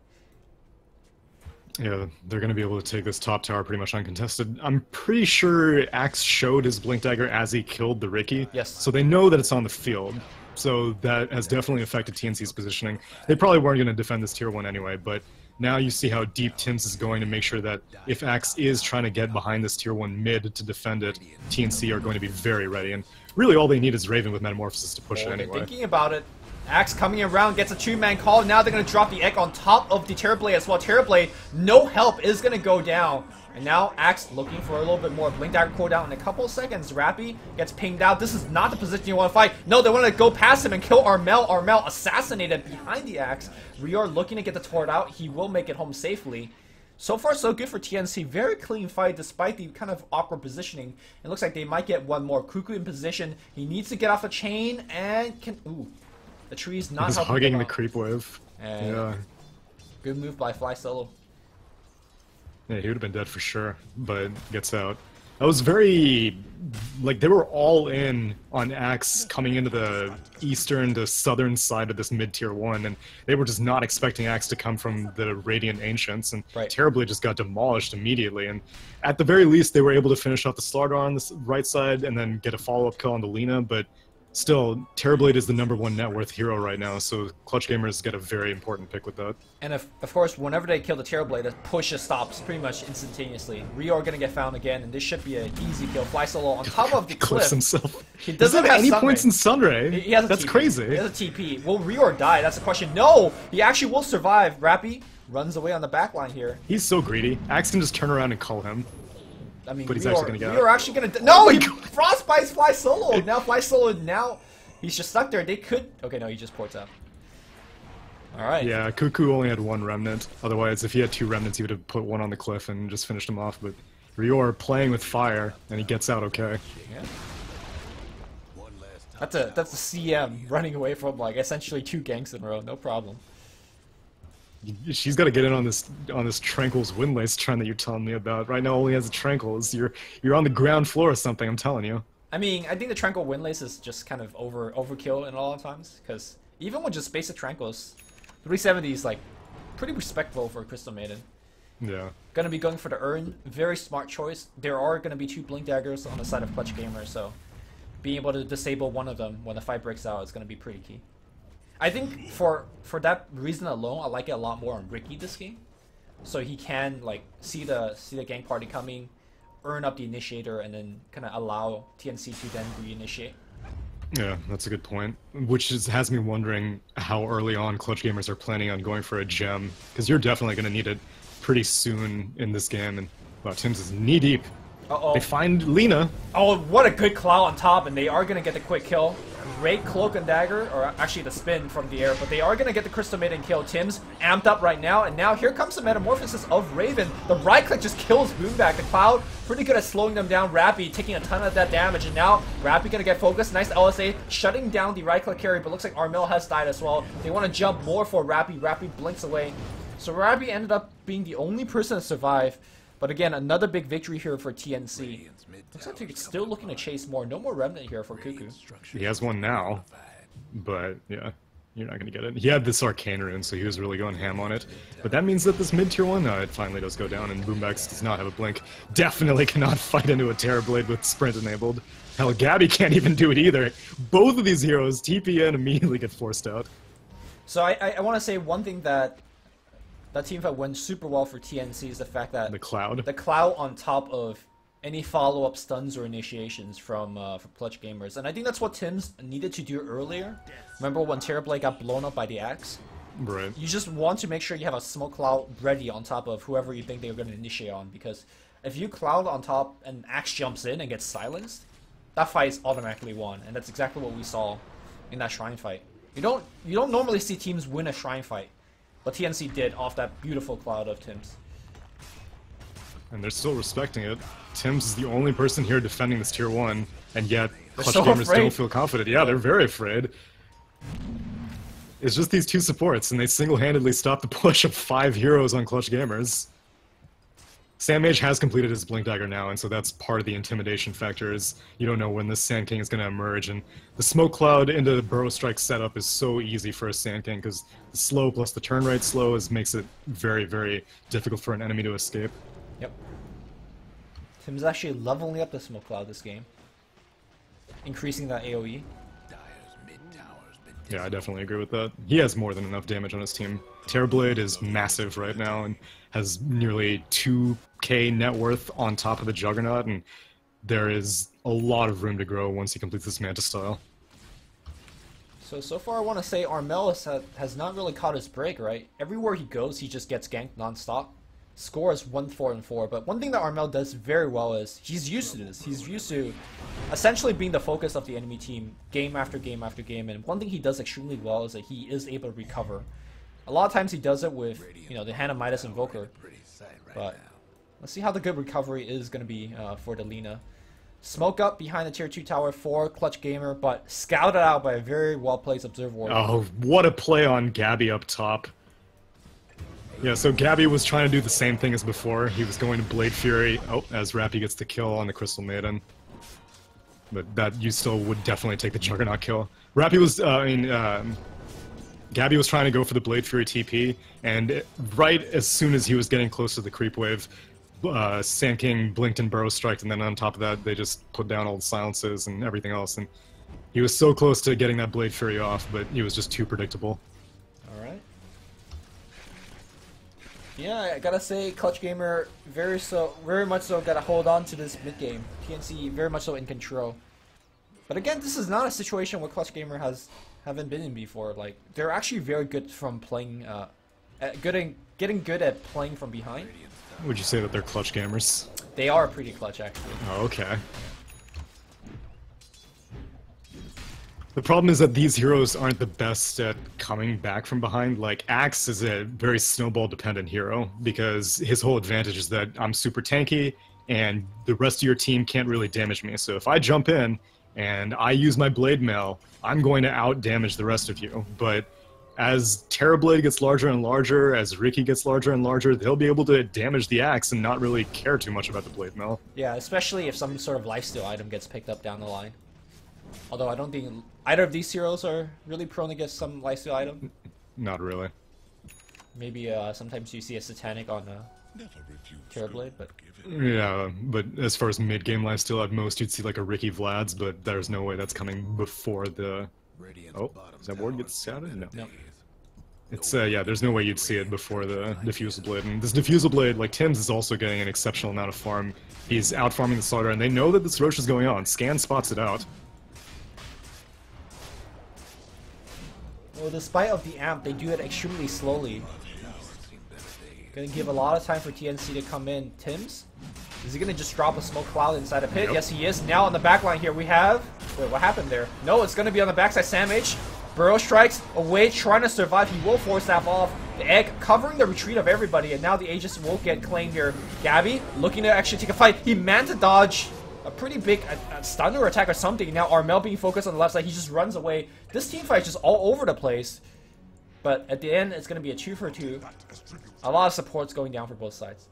Speaker 2: Yeah, they're going to be able to take this top tower pretty much uncontested. I'm pretty sure Axe showed his Blink Dagger as he killed the Ricky.
Speaker 1: Yes.
Speaker 2: So they know that it's on the field. So that has definitely affected TNC's positioning. They probably weren't going to defend this tier 1 anyway, but now you see how deep Tim's is going to make sure that if Axe is trying to get behind this tier 1 mid to defend it, TNC are going to be very ready. And really all they need is Raven with Metamorphosis to push it anyway.
Speaker 1: Thinking about it. Axe coming around, gets a 2-man call. Now they're going to drop the Egg on top of the Terrorblade as well. Terrorblade, no help, is going to go down. And now Axe looking for a little bit more. Blink Dagger cooldown in a couple of seconds. Rappy gets pinged out. This is not the position you want to fight. No, they want to go past him and kill Armel. Armel assassinated behind the Axe. Rior looking to get the Tort out. He will make it home safely. So far, so good for TNC. Very clean fight despite the kind of awkward positioning. It looks like they might get one more. Cuckoo in position. He needs to get off the chain and can... Ooh. The tree's not
Speaker 2: He's hugging the creep wave.
Speaker 1: And
Speaker 2: yeah.
Speaker 1: Good move by Fly Solo.
Speaker 2: Yeah, he would have been dead for sure, but gets out. That was very... Like, they were all in on Axe coming into the eastern to southern side of this mid-tier 1, and they were just not expecting Axe to come from the Radiant Ancients, and Terribly just got demolished immediately. And at the very least, they were able to finish off the Slardar on this right side and then get a follow-up kill on the Lina, but still, Terrorblade is the #1 net worth hero right now, so Clutch Gamers get a very important pick with that.
Speaker 1: And of course, whenever they kill the Terrorblade, the push just stops pretty much instantaneously. Rio are gonna get found again, and this should be an easy kill. Fly solo on top of the cliff.
Speaker 2: Himself.
Speaker 1: He doesn't have
Speaker 2: any
Speaker 1: Sunray.
Speaker 2: points in Sunray.
Speaker 1: He has a
Speaker 2: That's
Speaker 1: TP.
Speaker 2: crazy.
Speaker 1: He has a TP. Will Rio die? That's the question. No! He actually will survive. Rappy runs away on the back line here.
Speaker 2: He's so greedy. Axe can just turn around and call him.
Speaker 1: I mean,
Speaker 2: But he's actually gonna get
Speaker 1: Rio
Speaker 2: out.
Speaker 1: are actually gonna... No! He frostbites Fly solo! Now Fly solo, now he's just stuck there. They could... Okay, no, he just ports out. Alright.
Speaker 2: Yeah, Cuckoo only had 1 remnant. Otherwise, if he had 2 remnants, he would have put 1 on the cliff and just finished him off. But Rior playing with fire, and he gets out okay.
Speaker 1: Yeah. That's a CM running away from like essentially 2 ganks in a row, no problem.
Speaker 2: She's got to get in on this Tranquil's windlace trend that you're telling me about. Right now, only has a Tranquil's. You're on the ground floor or something. I'm telling you.
Speaker 1: I mean, I think the Tranquil windlace is just kind of overkill in a lot of times, because even with just basic Tranquils, 370 is like pretty respectable for Crystal Maiden.
Speaker 2: Yeah.
Speaker 1: Gonna be going for the urn. Very smart choice. There are gonna be 2 blink daggers on the side of Clutch Gamer, so being able to disable one of them when the fight breaks out is gonna be pretty key. I think for that reason alone, I like it a lot more on Ricky this game. So he can like see the gang party coming, earn up the initiator, and then kind of allow TNC to then reinitiate.
Speaker 2: Yeah, that's a good point. Which has me wondering how early on Clutch Gamers are planning on going for a gem, because you're definitely going to need it pretty soon in this game. And wow, Tim's is knee deep.
Speaker 1: Uh-oh.
Speaker 2: They find Lina.
Speaker 1: Oh, what a good cloud on top, and they are going to get the quick kill. Great cloak and dagger, or actually the spin from the air, but they are going to get the Crystal Maiden kill. Tim's amped up right now, and now here comes the metamorphosis of Raven. The right click just kills Boomback. The cloud pretty good at slowing them down. Rappy taking a ton of that damage, and now Rappy going to get focused. Nice LSA, shutting down the right click carry, but looks like Armel has died as well. They want to jump more for Rappy. Rappy blinks away. So Rappy ended up being the only person to survive. But again, another big victory here for TNC. Looks like they're still looking to chase more. No more Remnant here for Cuckoo.
Speaker 2: He has 1 now, but yeah, you're not going to get it. He had this Arcane rune, so he was really going ham on it. But that means that this mid-tier 1, it finally does go down, and Boombax does not have a blink. Definitely cannot fight into a Terrorblade with sprint enabled. Hell, Gabby can't even do it either. Both of these heroes TP and immediately get forced out.
Speaker 1: So I want to say one thing that team fight went super well for TNC is the fact that
Speaker 2: The cloud.
Speaker 1: the cloud on top of any follow-up stuns or initiations from Clutch Gamers, and I think that's what Tim's needed to do earlier. Remember when Terrorblade got blown up by the axe?
Speaker 2: Right.
Speaker 1: You just want to make sure you have a smoke cloud ready on top of whoever you think they're going to initiate on, because if you cloud on top and axe jumps in and gets silenced, that fight is automatically won, and that's exactly what we saw in that shrine fight. You don't normally see teams win a shrine fight, but TNC did off that beautiful cloud of Tim's.
Speaker 2: And they're still respecting it. Tim's is the only person here defending this tier 1, and yet Clutch
Speaker 1: so
Speaker 2: Gamers
Speaker 1: afraid.
Speaker 2: don't feel confident. Yeah, they're very afraid. It's just these 2 supports, and they single-handedly stop the push of 5 heroes on Clutch Gamers. Sand Mage has completed his Blink Dagger now, and so that's part of the intimidation factor, is you don't know when this Sand King is going to emerge, and the Smoke Cloud into the Burrow Strike setup is so easy for a Sand King, because the slow plus the turn rate slow makes it very, very difficult for an enemy to escape.
Speaker 1: Yep. Tim's actually leveling up the smoke cloud this game, increasing that AoE.
Speaker 2: Yeah, I definitely agree with that. He has more than enough damage on his team. Terrorblade is massive right now and has nearly 2k net worth on top of the Juggernaut, and there is a lot of room to grow once he completes this Manta style.
Speaker 1: So far I want to say Armel has not really caught his break, right? Everywhere he goes, he just gets ganked non-stop. Score is 1-4-4, but one thing that Armel does very well is he's used to this. He's used to essentially being the focus of the enemy team game after game after game, and one thing he does extremely well is that he is able to recover. A lot of times he does it with, you know, the Hand of Midas Invoker, but let's see how the good recovery is going to be for the Lina. Smoke up behind the tier 2 tower for Clutch Gamer, but scouted out by a very well-placed Observer Warrior.
Speaker 2: Oh, what a play on Gabby up top. Yeah, so Gabby was trying to do the same thing as before. He was going to Blade Fury, as Rappy gets the kill on the Crystal Maiden. But that, you still would definitely take the Juggernaut kill. Rappy was, Gabby was trying to go for the Blade Fury TP, and right as soon as he was getting close to the creep wave, Sand King blinked and Burrow Striked, and then on top of that, they just put down all the silences and everything else, and He was so close to getting that Blade Fury off, but he was just too predictable.
Speaker 1: Alright. Yeah, I gotta say, Clutch Gamer very much so gotta hold on to this mid game. TNC very much so in control. But again, this is not a situation where Clutch Gamer haven't been in before. Like, they're actually very good from playing, getting good at playing from behind.
Speaker 2: Would you say that they're clutch gamers?
Speaker 1: They are pretty clutch, actually.
Speaker 2: Oh, okay. The problem is that these heroes aren't the best at coming back from behind. Like, Axe is a very snowball-dependent hero, because his whole advantage is that I'm super tanky, and the rest of your team can't really damage me. So if I jump in, and I use my Blade Mail, I'm going to out-damage the rest of you. But as Terrorblade gets larger and larger, as Ricky gets larger and larger, they'll be able to damage the Axe and not really care too much about the Blade Mail.
Speaker 1: Yeah, especially if some sort of lifesteal item gets picked up down the line. Although I don't think either of these heroes are really prone to get some lifesteal item.
Speaker 2: Not really.
Speaker 1: Maybe sometimes you see a Satanic on Terrorblade, but...
Speaker 2: Yeah, but as far as mid-game lifesteal, at most you'd see like a Ricky Vlad's, but there's no way that's coming before the... Oh, does that ward get scouted? No.
Speaker 1: No.
Speaker 2: It's, yeah, there's no way you'd see it before the Diffusal Blade. And this Diffusal Blade, like Tim's, is also getting an exceptional amount of farm. He's out-farming the Slaughter, and they know that this Rosh is going on. Scan spots it out.
Speaker 1: Well, despite of the amp, they do it extremely slowly. Gonna give a lot of time for TNC to come in. Tim's? Is he gonna just drop a smoke cloud inside a pit?
Speaker 2: Yep.
Speaker 1: Yes, he is. Now on the back line here, we have... Wait, what happened there? No, it's gonna be on the backside. Sam H. Burrow strikes away, trying to survive. He will force that off. The egg covering the retreat of everybody, and now the Aegis will get claimed here. Gabby looking to actually take a fight. He meant to dodge a pretty big stun or attack or something. Now Armel being focused on the left side, he just runs away. This team fight is just all over the place. But at the end, it's going to be a 2-for-2. A lot of supports going down for both sides.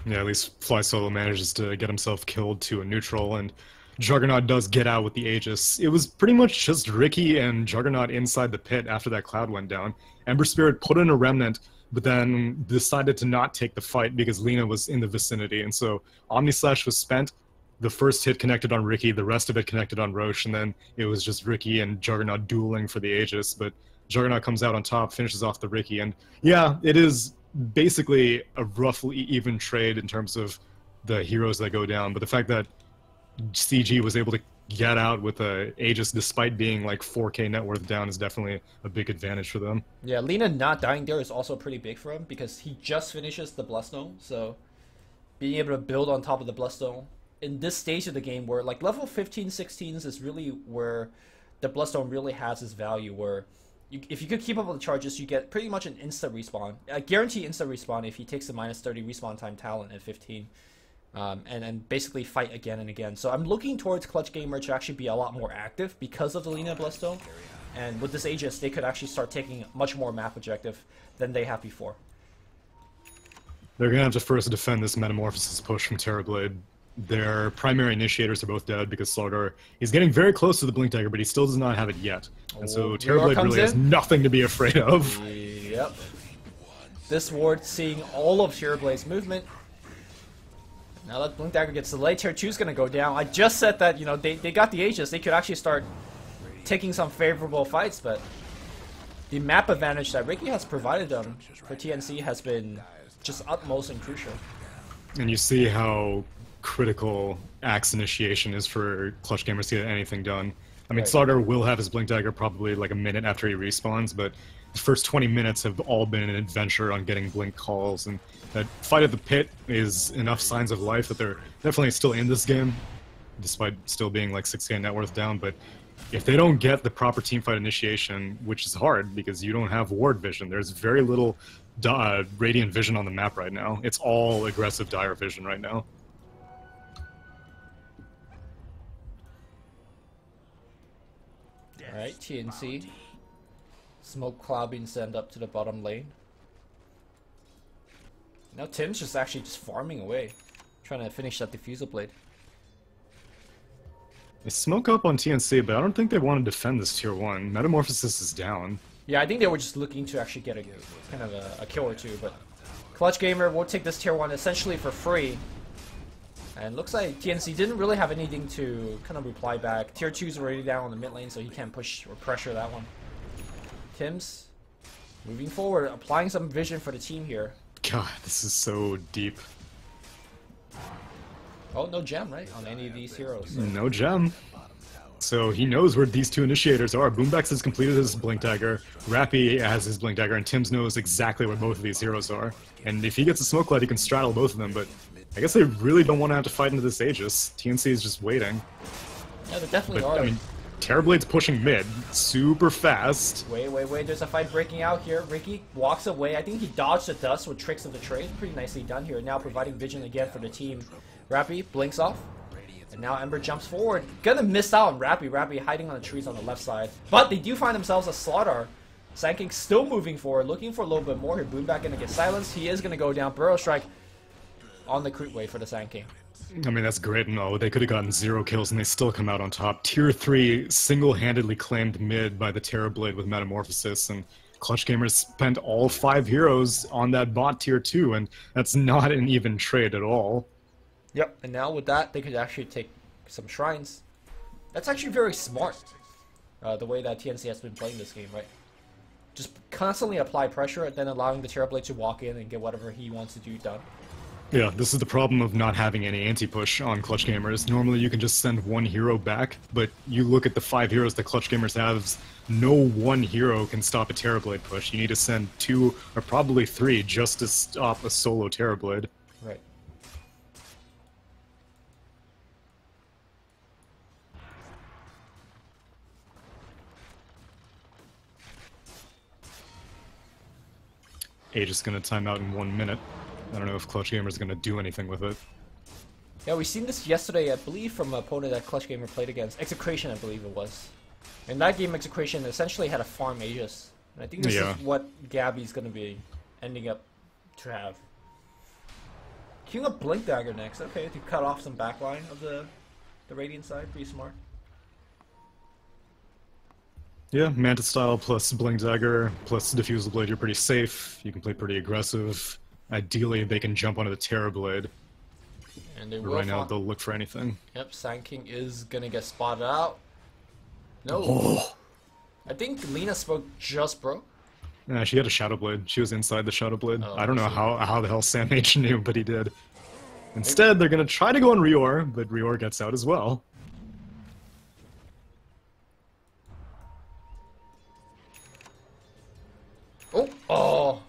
Speaker 2: Yeah, at least Fly Solo manages to get himself killed to a neutral, and Juggernaut does get out with the Aegis. It was pretty much just Ricky and Juggernaut inside the pit after that cloud went down. Ember Spirit put in a Remnant, but then decided to not take the fight because Lina was in the vicinity, and so Omnislash was spent. The first hit connected on Ricky, the rest of it connected on Roche, and then it was just Ricky and Juggernaut dueling for the Aegis, but Juggernaut comes out on top, finishes off the Ricky, and yeah, it is basically a roughly even trade in terms of the heroes that go down, but the fact that CG was able to get out with a Aegis despite being like 4k net worth down is definitely a big advantage for them.
Speaker 1: Yeah, Lina not dying there is also pretty big for him because he just finishes the Bloodstone, so being able to build on top of the Bloodstone in this stage of the game where like level 15, 16s is really where the Bloodstone really has its value, where if you could keep up with the charges, you get pretty much an instant respawn. A guaranteed instant respawn if he takes the minus 30 respawn time talent at 15. And basically fight again and again. So I'm looking towards Clutch Gamer to actually be a lot more active because of the Lina Bloodstone. And with this Aegis, they could actually start taking much more map objective than they have before.
Speaker 2: They're going to have to first defend this Metamorphosis push from Terrorblade. Their primary initiators are both dead because Slardar is getting very close to the Blink Dagger, but he still does not have it yet. And so Terrorblade really has nothing to be afraid of.
Speaker 1: Yep. This ward seeing all of Terrorblade's movement. Now that Blink Dagger gets delayed, Tier 2 is going to go down. I just said that, you know, they got the Aegis. They could actually start taking some favorable fights, but the map advantage that Ricky has provided them for TNC has been just utmost and crucial.
Speaker 2: And you see how critical Axe initiation is for Clutch Gamers to get anything done. I mean,
Speaker 1: Right.
Speaker 2: Slaughter will have his Blink Dagger probably like a minute after he respawns, but the first 20 minutes have all been an adventure on getting Blink calls, and that fight at the pit is enough signs of life that they're definitely still in this game, despite still being like 6k net worth down. But if they don't get the proper teamfight initiation, which is hard because you don't have ward vision, there's very little radiant vision on the map right now. It's all aggressive dire vision right now.
Speaker 1: Alright, TNC. Smoke cloud being sent up to the bottom lane. Now Tim's just actually just farming away, trying to finish that Diffusal Blade.
Speaker 2: They smoke up on TNC, but I don't think they want to defend this tier 1. Metamorphosis is down.
Speaker 1: Yeah, I think they were just looking to actually get a kind of a kill or two, but Clutch Gamer will take this tier 1 essentially for free. And looks like TNC didn't really have anything to kind of reply back. Tier 2's already down on the mid lane, so he can't push or pressure that one. Tim's moving forward, applying some vision for the team here.
Speaker 2: God, this is so deep.
Speaker 1: Oh, no gem, right? On any of these heroes. So.
Speaker 2: No gem. So he knows where these two initiators are. Boombax has completed his Blink Dagger, Rappy has his Blink Dagger, and Tim's knows exactly where both of these heroes are. And if he gets a smoke cloud, he can straddle both of them, but I guess they really don't want to have to fight into this Aegis. TNC is just waiting.
Speaker 1: Yeah, they definitely
Speaker 2: but,
Speaker 1: are.
Speaker 2: I mean, Terrorblade's pushing mid, super fast.
Speaker 1: Wait, there's a fight breaking out here. Ricky walks away. I think he dodged the dust with tricks of the trade. Pretty nicely done here. Now providing vision again for the team. Rappy blinks off. And now Ember jumps forward. Gonna miss out on Rappy. Rappy hiding on the trees on the left side. But they do find themselves a Slaughter. Sand still moving forward, looking for a little bit more here. Boomback gonna get silenced. He is gonna go down. Burrow Strike on the creep wave for the Sand King.
Speaker 2: I mean, that's great and all. They could have gotten 0 kills and they still come out on top. Tier 3 single-handedly claimed mid by the Terrorblade with Metamorphosis, and Clutch Gamers spent all 5 heroes on that bot Tier 2, and that's not an even trade at all.
Speaker 1: Yep, and now with that, they could actually take some shrines. That's actually very smart, the way that TNC has been playing this game, right? Just constantly apply pressure, and then allowing the Terrorblade to walk in and get whatever he wants to do done.
Speaker 2: Yeah, this is the problem of not having any anti-push on Clutch Gamers. Normally you can just send 1 hero back, but you look at the 5 heroes that Clutch Gamers have, no 1 hero can stop a Terrorblade push. You need to send 2 or probably 3 just to stop a solo Terrorblade.
Speaker 1: Right.
Speaker 2: Aegis is going to time out in 1 minute. I don't know if Clutch Gamer is going to do anything with it.
Speaker 1: Yeah, we seen this yesterday, I believe, from an opponent that Clutch Gamer played against. Execration, I believe it was. In that game, Execration essentially had a farm Aegis. And I think this is what Gabby's going to be ending up to have. Queuing up Blink Dagger next. Okay, to cut off some backline of the Radiant side. Pretty smart.
Speaker 2: Yeah, Manta Style plus Blink Dagger plus Diffusal Blade, you're pretty safe. You can play pretty aggressive. Ideally, they can jump onto the Terrorblade.
Speaker 1: And they will
Speaker 2: right now, they'll look for anything.
Speaker 1: Yep, Sand King is gonna get spotted out. No.
Speaker 2: Oh.
Speaker 1: I think Lina spoke just broke.
Speaker 2: Yeah, she had a Shadow Blade. She was inside the Shadow Blade.
Speaker 1: Oh,
Speaker 2: I don't know how the hell Sam H knew, but he did. Instead, they're gonna try to go on Rior, but Rior gets out as well.
Speaker 1: Oh!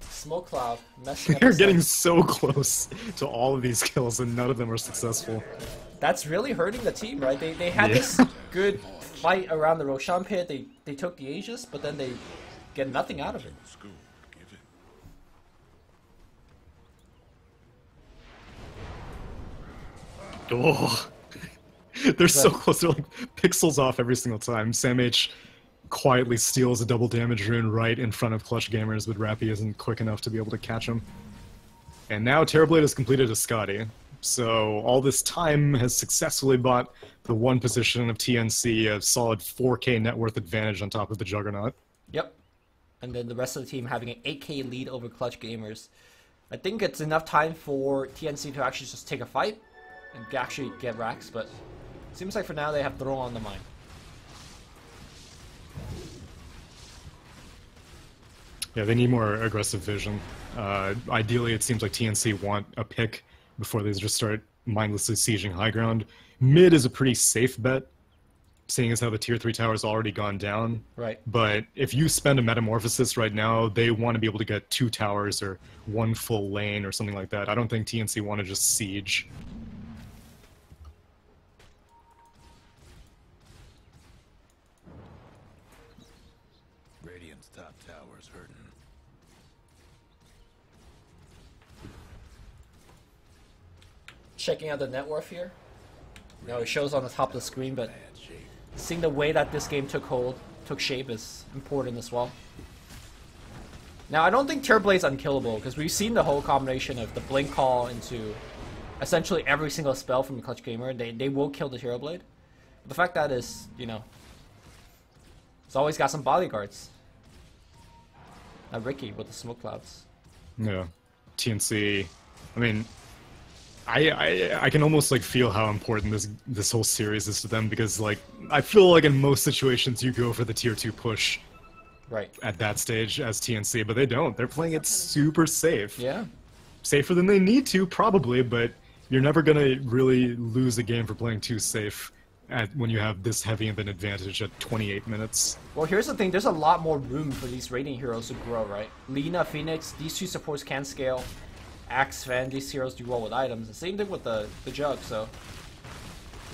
Speaker 1: Smoke cloud messing up.
Speaker 2: They're getting so close to all of these kills, and none of them are successful.
Speaker 1: That's really hurting the team, right? They had this good fight around the Roshan pit. They took the Aegis, but then they get nothing out of it.
Speaker 2: Oh, they're so close. They're like pixels off every single time. Sam H quietly steals a double damage rune right in front of Clutch Gamers, but Rappy isn't quick enough to be able to catch him. And now Terrorblade has completed a Scotty. So all this time has successfully bought the 1 position of TNC a solid 4k net worth advantage on top of the Juggernaut.
Speaker 1: Yep. And then the rest of the team having an 8k lead over Clutch Gamers. I think it's enough time for TNC to actually just take a fight and actually get racks, but it seems like for now they have Throw on the mind.
Speaker 2: Yeah, they need more aggressive vision. Ideally, it seems like TNC want a pick before they just start mindlessly sieging high ground. Mid is a pretty safe bet, seeing as how the tier 3 tower's already gone down.
Speaker 1: Right.
Speaker 2: But if you spend a Metamorphosis right now, they want to be able to get 2 towers or 1 full lane or something like that. I don't think TNC want to just siege.
Speaker 3: Radiant's top tower's hurting.
Speaker 1: Checking out the net worth here. No, it shows on the top of the screen, but seeing the way that this game took shape is important as well. Now, I don't think Terrorblade's unkillable, because we've seen the whole combination of the Blink Call into essentially every single spell from the Clutch Gamer. They will kill the Terrorblade. But the fact that is, you know, it's always got some bodyguards. Now Ricky with the smoke clouds.
Speaker 2: Yeah. TNC, I mean, I can almost like feel how important this whole series is to them, because like I feel like in most situations you go for the tier 2 push
Speaker 1: Right.
Speaker 2: at that stage as TNC, but they don't. They're playing it super safe.
Speaker 1: Yeah.
Speaker 2: Safer than they need to, probably, but you're never gonna really lose a game for playing too safe when you have this heavy of an advantage at 28 minutes.
Speaker 1: Well, here's the thing. There's a lot more room for these Radiant heroes to grow, right? Lina, Phoenix, these two supports can scale. Axe, Fan, these heroes do well with items. The same thing with the Jug, so...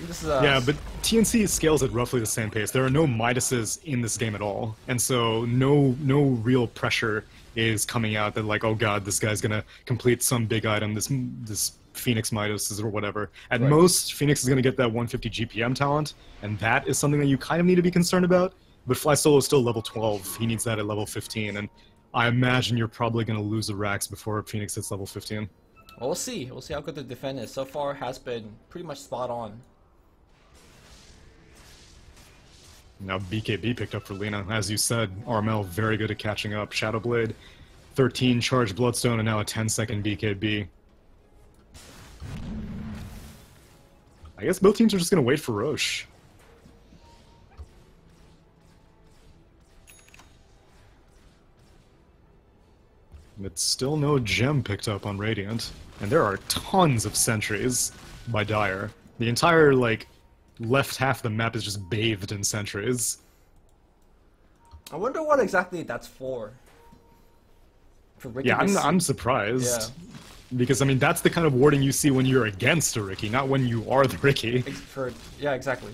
Speaker 1: This is
Speaker 2: yeah, but TNC scales at roughly the same pace. There are no Midases in this game at all, and so no real pressure is coming out that like, oh god, this guy's gonna complete some big item, this Phoenix Midas or whatever. At most, Phoenix is gonna get that 150 GPM talent, and that is something that you kind of need to be concerned about. But Fly Solo is still level 12. He needs that at level 15, and I imagine you're probably gonna lose the Rax before Phoenix hits level 15.
Speaker 1: Well, we'll see. We'll see how good the defense is. So far, has been pretty much spot on.
Speaker 2: Now BKB picked up for Lina. As you said, Armel very good at catching up. Shadowblade, 13 charged Bloodstone, and now a 10-second BKB. I guess both teams are just going to wait for Roche. It's still no gem picked up on Radiant, and there are tons of sentries by Dire. The entire, like, left half of the map is just bathed in sentries.
Speaker 1: I wonder what exactly that's for Ricky.
Speaker 2: Yeah, I'm surprised. Yeah. Because, I mean, that's the kind of warding you see when you're against a Ricky, not when you are the Ricky.
Speaker 1: Yeah, exactly.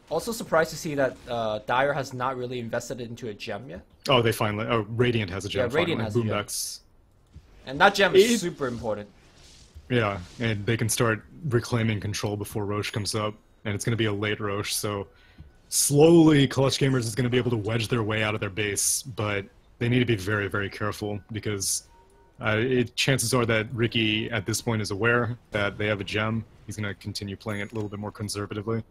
Speaker 1: Also surprised to see that Dire has not really invested into a gem yet.
Speaker 2: Oh, they finally... Oh, Radiant has a gem.
Speaker 1: Yeah, Radiant has a gem.
Speaker 2: Boombex.
Speaker 1: And that gem is super important.
Speaker 2: Yeah, and they can start reclaiming control before Roche comes up, and it's going to be a late Roche, so slowly Clutch Gamers is going to be able to wedge their way out of their base, but they need to be very, very careful, because chances are that Ricky at this point is aware that they have a gem. He's going to continue playing it a little bit more conservatively.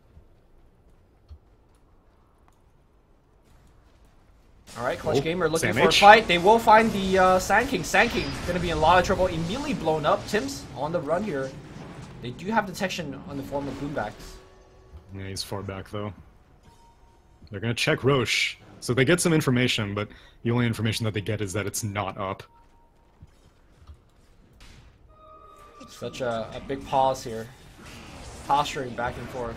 Speaker 1: Alright, Clutch Gamer looking for a fight. They will find the Sand King. Sand King going to be in a lot of trouble. Immediately blown up. Tim's on the run here. They do have detection on the form of Boombacks.
Speaker 2: Yeah, he's far back though. They're going to check Roche. So they get some information, but the only information that they get is that it's not up.
Speaker 1: Such a big pause here. Posturing back and forth.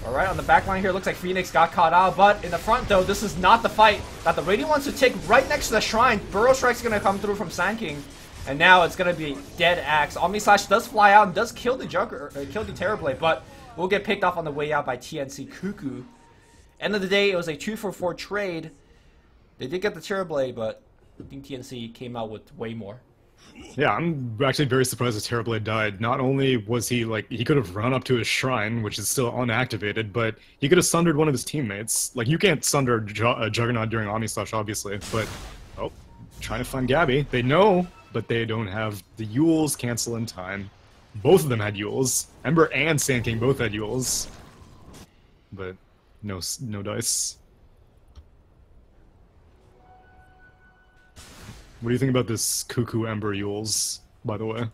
Speaker 1: Alright, on the back line here, looks like Phoenix got caught out, but in the front though, this is not the fight that the Radiant wants to take right next to the shrine. Burrow Strike's gonna come through from Sand King, and now it's gonna be dead axe. Omni Slash does fly out and does kill the kill the Terrorblade, but will get picked off on the way out by TNC Cuckoo. End of the day, it was a 2-for-4 trade. They did get the Terrorblade, but I think TNC came out with way more.
Speaker 2: Yeah, I'm actually very surprised that Terrorblade died. Not only was he, like, he could have run up to his shrine, which is still unactivated, but he could have sundered one of his teammates. Like, you can't sunder Juggernaut during Omni Slash, obviously, but, oh, trying to find Gabby. They know, but they don't have the Yules cancel in time. Both of them had Yules. Ember and Sand King both had Yules. But no dice. What do you think about this Cuckoo Ember Yules, by the way?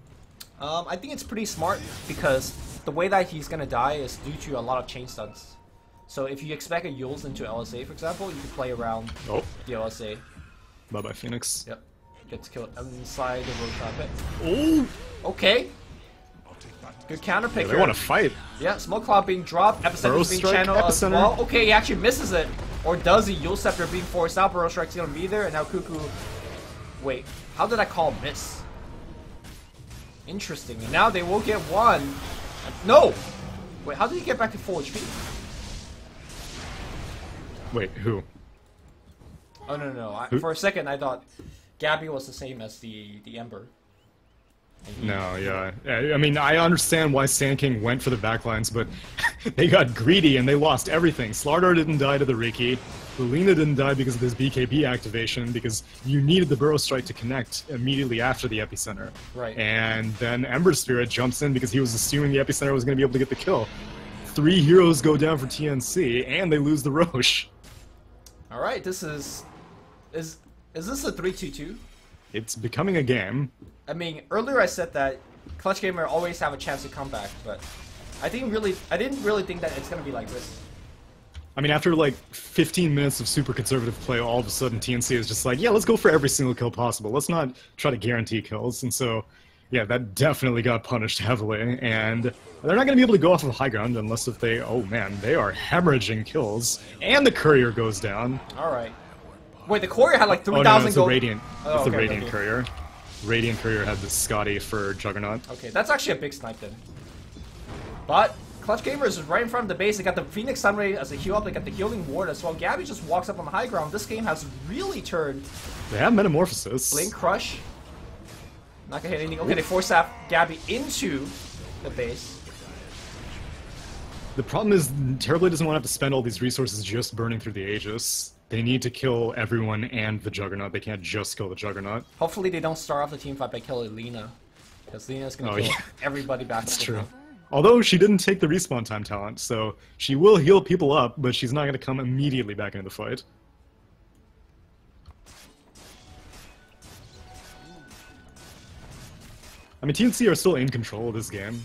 Speaker 1: I think it's pretty smart, because the way that he's gonna die is due to a lot of chain stunts. So if you expect a Yules into LSA, for example, you can play around the LSA.
Speaker 2: Bye-bye, Phoenix.
Speaker 1: Yep. Gets killed inside the Roshan bit.
Speaker 2: Oh!
Speaker 1: Okay. Good counter pick
Speaker 2: They want to fight.
Speaker 1: Yeah, Smoke Cloud being dropped, Epicenter being channeled as well. Okay, he actually misses it. Or does he? Yule Scepter being forced out, Burrow Strike's gonna be there, and now Cuckoo... Wait, how did I call miss? Interesting. And now they will get one. No! Wait, how did he get back to full HP?
Speaker 2: Wait, who?
Speaker 1: Oh, no. For a second, I thought Gabby was the same as the Ember.
Speaker 2: No, yeah. I mean, I understand why Sand King went for the backlines, but they got greedy and they lost everything. Slardar didn't die to the Riki. Lina didn't die because of this BKB activation, because you needed the Burrow Strike to connect immediately after the Epicenter.
Speaker 1: Right.
Speaker 2: And then Ember Spirit jumps in because he was assuming the Epicenter was going to be able to get the kill. 3 heroes go down for TNC, and they lose the Roche.
Speaker 1: Alright, this is... Is this a 3-2-2?
Speaker 2: It's becoming a game.
Speaker 1: I mean, earlier I said that Clutch Gamer always have a chance to come back, but I didn't really think that it's gonna be like this.
Speaker 2: I mean, after like 15 minutes of super conservative play, all of a sudden TNC is just like, yeah, let's go for every single kill possible. Let's not try to guarantee kills. And so, yeah, that definitely got punished heavily. And they're not going to be able to go off of high ground unless if they, oh man, they are hemorrhaging kills. And the courier goes down.
Speaker 1: All right. Wait, the courier had like 3,000
Speaker 2: gold. Oh no, it's
Speaker 1: gold.
Speaker 2: the Radiant.
Speaker 1: Oh,
Speaker 2: it's the
Speaker 1: okay,
Speaker 2: Radiant
Speaker 1: okay.
Speaker 2: courier. Radiant courier had the Scotty for Juggernaut.
Speaker 1: Okay, that's actually a big snipe then. But Clutch Gamer is right in front of the base. They got the Phoenix Sunray as a heal up. They got the healing ward as well. Gabby just walks up on the high ground. This game has really turned.
Speaker 2: They have Metamorphosis.
Speaker 1: Blink Crush. Not gonna hit anything. Okay, they force that Gabby into the base.
Speaker 2: The problem is Terrorblade doesn't want to have to spend all these resources just burning through the Aegis. They need to kill everyone and the Juggernaut. They can't just kill the Juggernaut.
Speaker 1: Hopefully they don't start off the team fight by killing Lina. Because Lina's gonna kill everybody back.
Speaker 2: That's true. Although she didn't take the respawn time talent, so she will heal people up, but she's not going to come immediately back into the fight. I mean, TNC are still in control of this game,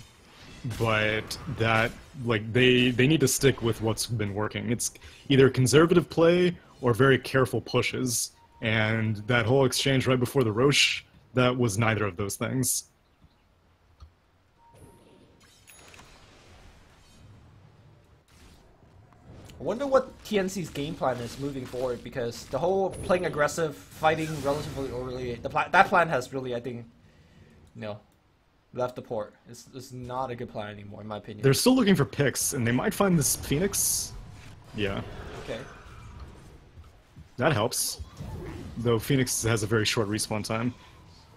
Speaker 2: but that, like, they need to stick with what's been working. It's either conservative play or very careful pushes, and that whole exchange right before the Roche, that was neither of those things.
Speaker 1: I wonder what TNC's game plan is moving forward, because the whole playing aggressive, fighting relatively early, that plan has really, I think, left the port. It's not a good plan anymore, in my opinion.
Speaker 2: They're still looking for picks, and they might find this Phoenix. Yeah.
Speaker 1: Okay.
Speaker 2: That helps. Though Phoenix has a very short respawn time.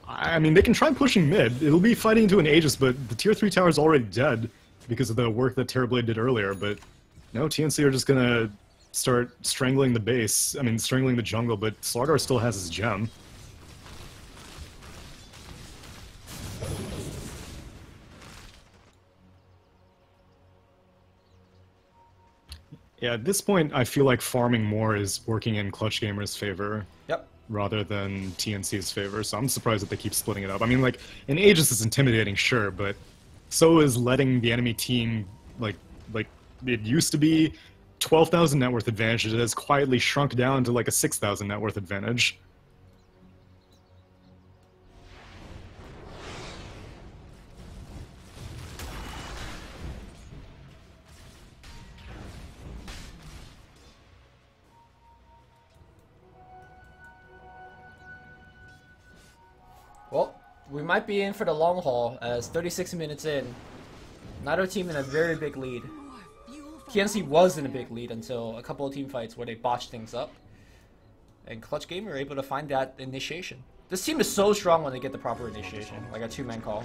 Speaker 2: I mean, they can try pushing mid. It'll be fighting into an Aegis, but the tier 3 tower is already dead because of the work that Terrorblade did earlier, but no, TNC are just gonna start strangling the base. I mean, strangling the jungle, but Slardar still has his gem. Yeah, at this point, I feel like farming more is working in Clutch Gamer's favor.
Speaker 1: Yep.
Speaker 2: Rather than TNC's favor, so I'm surprised that they keep splitting it up. I mean, like, an Aegis is intimidating, sure, but so is letting the enemy team, like it used to be 12,000 net worth advantage. It has quietly shrunk down to like a 6,000 net worth advantage.
Speaker 1: Well, we might be in for the long haul, as 36 minutes in, neither team in a very big lead. TNC was in a big lead until a couple of team fights where they botched things up. And Clutch Gamer were able to find that initiation. This team is so strong when they get the proper initiation, like a two-man call.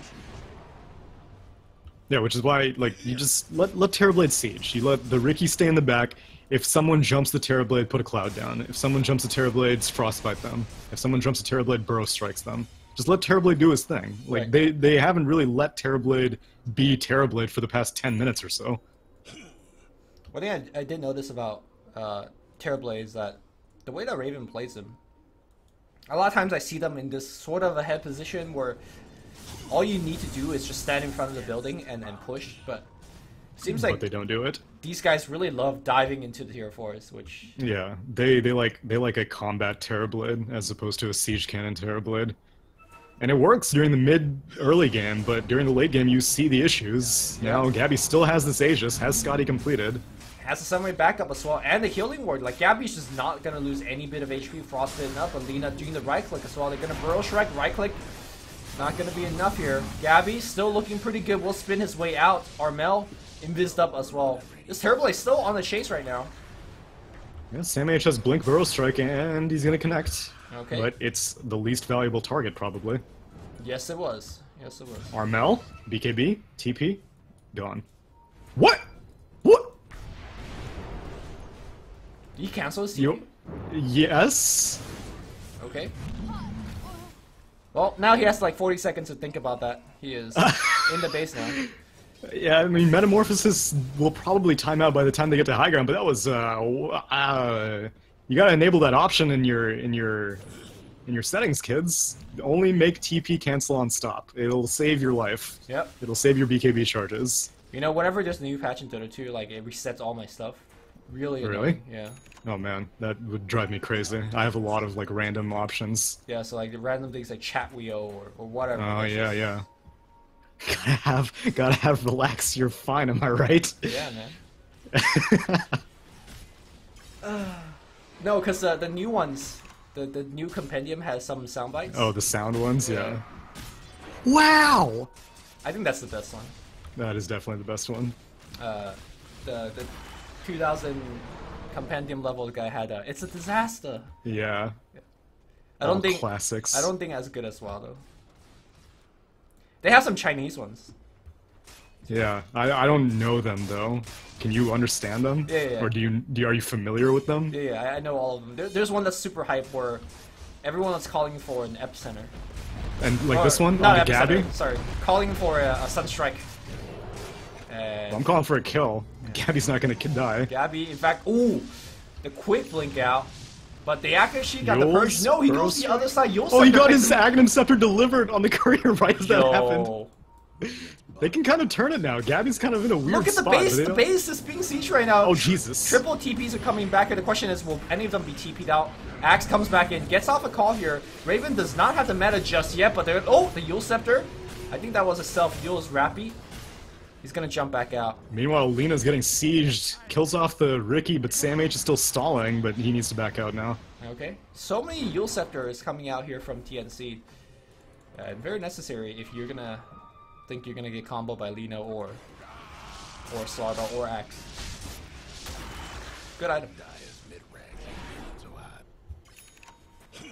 Speaker 2: Yeah, which is why, like, you just let Terrorblade siege. You let the Riki stay in the back. If someone jumps the Terrorblade, put a cloud down. If someone jumps the Terrorblades, frostbite them. If someone jumps the Terrorblade, burrow strikes them. Just let Terrorblade do his thing. Like,
Speaker 1: right.
Speaker 2: they haven't really let Terrorblade be Terrorblade for the past 10 minutes or so.
Speaker 1: One thing I did notice about Terrorblade is that the way that Raven plays him, a lot of times I see them in this sort of a head position where all you need to do is just stand in front of the building and push, but it seems like
Speaker 2: they don't do it.
Speaker 1: These guys really love diving into the tier 4s, which...
Speaker 2: Yeah, they like a combat Terrorblade as opposed to a siege cannon Terrorblade. And it works during the mid-early game, but during the late game you see the issues.
Speaker 1: Yeah.
Speaker 2: Now Gabby still has this Aegis, has Scotty completed.
Speaker 1: Has the summary backup as well, and the healing ward. Like, Gabby's just not going to lose any bit of HP, frostbitten up, and Lina doing the right click as well. They're going to burrow strike, right click. Not going to be enough here. Gabby still looking pretty good, will spin his way out. Armel invised up as well. This Terrorblade still on the chase right now.
Speaker 2: Yeah, Sam H has Blink Burrow Strike, and he's going to connect.
Speaker 1: Okay.
Speaker 2: But it's the least valuable target, probably.
Speaker 1: Yes, it was. Yes, it was.
Speaker 2: Armel, BKB, TP, gone. What? What?
Speaker 1: Did he cancel his TP?
Speaker 2: Yes.
Speaker 1: Okay. Well, now he has like 40 seconds to think about that. He is in the base now.
Speaker 2: Yeah, I mean, Metamorphosis will probably time out by the time they get to high ground, but that was you gotta enable that option in your in your settings, kids. Only make TP cancel on stop. It'll save your life.
Speaker 1: Yep.
Speaker 2: It'll save your BKB charges.
Speaker 1: You know, whenever there's a new patch in Dota 2, like, it resets all my stuff. Really annoying. Yeah.
Speaker 2: Oh man, that would drive me crazy. I have a lot of like random options.
Speaker 1: Yeah, so like the random things like chat wheel or whatever.
Speaker 2: Oh yeah, yeah. Gotta have relax. You're fine, am I right?
Speaker 1: Yeah, man. No, because the new ones, the new compendium has some sound bites.
Speaker 2: Oh, the sound ones, yeah. Wow!
Speaker 1: I think that's the best one.
Speaker 2: That is definitely the best one.
Speaker 1: The 2000 compendium level guy had it's a disaster.
Speaker 2: Yeah.
Speaker 1: I don't think
Speaker 2: classics.
Speaker 1: I don't think as good as well though. They have some Chinese ones.
Speaker 2: Yeah, I don't know them though. Can you understand them?
Speaker 1: Yeah.
Speaker 2: Or are you familiar with them?
Speaker 1: Yeah, I know all of them. There's one that's super hype where everyone is calling for an epicenter.
Speaker 2: And like this one
Speaker 1: not
Speaker 2: on the Gabby?
Speaker 1: Sorry, calling for a sunstrike. And
Speaker 2: Well, I'm calling for a kill. Gabby's not gonna die.
Speaker 1: Gabby, in fact, ooh, the quick blink out. But the Akashi got the purge. No, he goes to the other side.
Speaker 2: Oh, he got his Aghanim Scepter delivered on the courier right as that happened.
Speaker 1: Yo.
Speaker 2: They can kind of turn it now. Gabby's kind of in a weird
Speaker 1: Look at the
Speaker 2: spot.
Speaker 1: base. The base is being sieged right now.
Speaker 2: Oh, Jesus.
Speaker 1: Triple TPs are coming back here. The question is, will any of them be TP'd out? Axe comes back in, gets off a call here. Raven does not have the meta just yet, but there. Oh, the Yule Scepter. I think that was a self. Yule's Rappy. He's gonna jump back out.
Speaker 2: Meanwhile, Lena's getting sieged. Kills off the Ricky, but Sam H is still stalling, but he needs to back out now.
Speaker 1: Okay. So many Yule Scepters coming out here from TNC. Very necessary if you're gonna think you're gonna get comboed by Lina or Slaughter or Axe. Good item.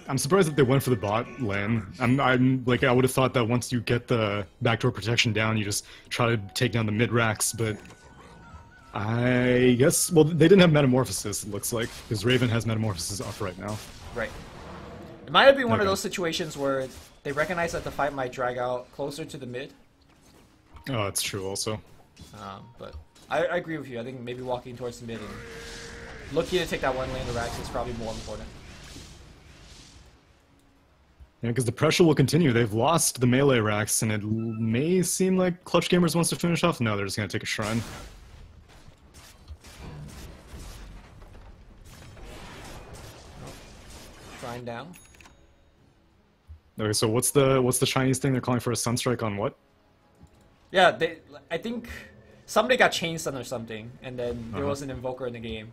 Speaker 2: I'm surprised that they went for the bot lane. I'm like, I would have thought that once you get the backdoor protection down, you just try to take down the mid racks, but I guess, well, they didn't have Metamorphosis, it looks like, because Raven has Metamorphosis up right now.
Speaker 1: Right. It might have been one of those situations where they recognize that the fight might drag out closer to the mid.
Speaker 2: Oh, that's true also.
Speaker 1: But I agree with you. I think maybe walking towards the mid and looking to take that one lane of racks is probably more important.
Speaker 2: Yeah, because the pressure will continue. They've lost the melee racks, and it may seem like Clutch Gamers wants to finish off. No, they're just going to take a shrine.
Speaker 1: Shrine down.
Speaker 2: Okay, so what's the Chinese thing they're calling for a sunstrike on what?
Speaker 1: Yeah, I think somebody got chain stun or something, and then there was an invoker in the game,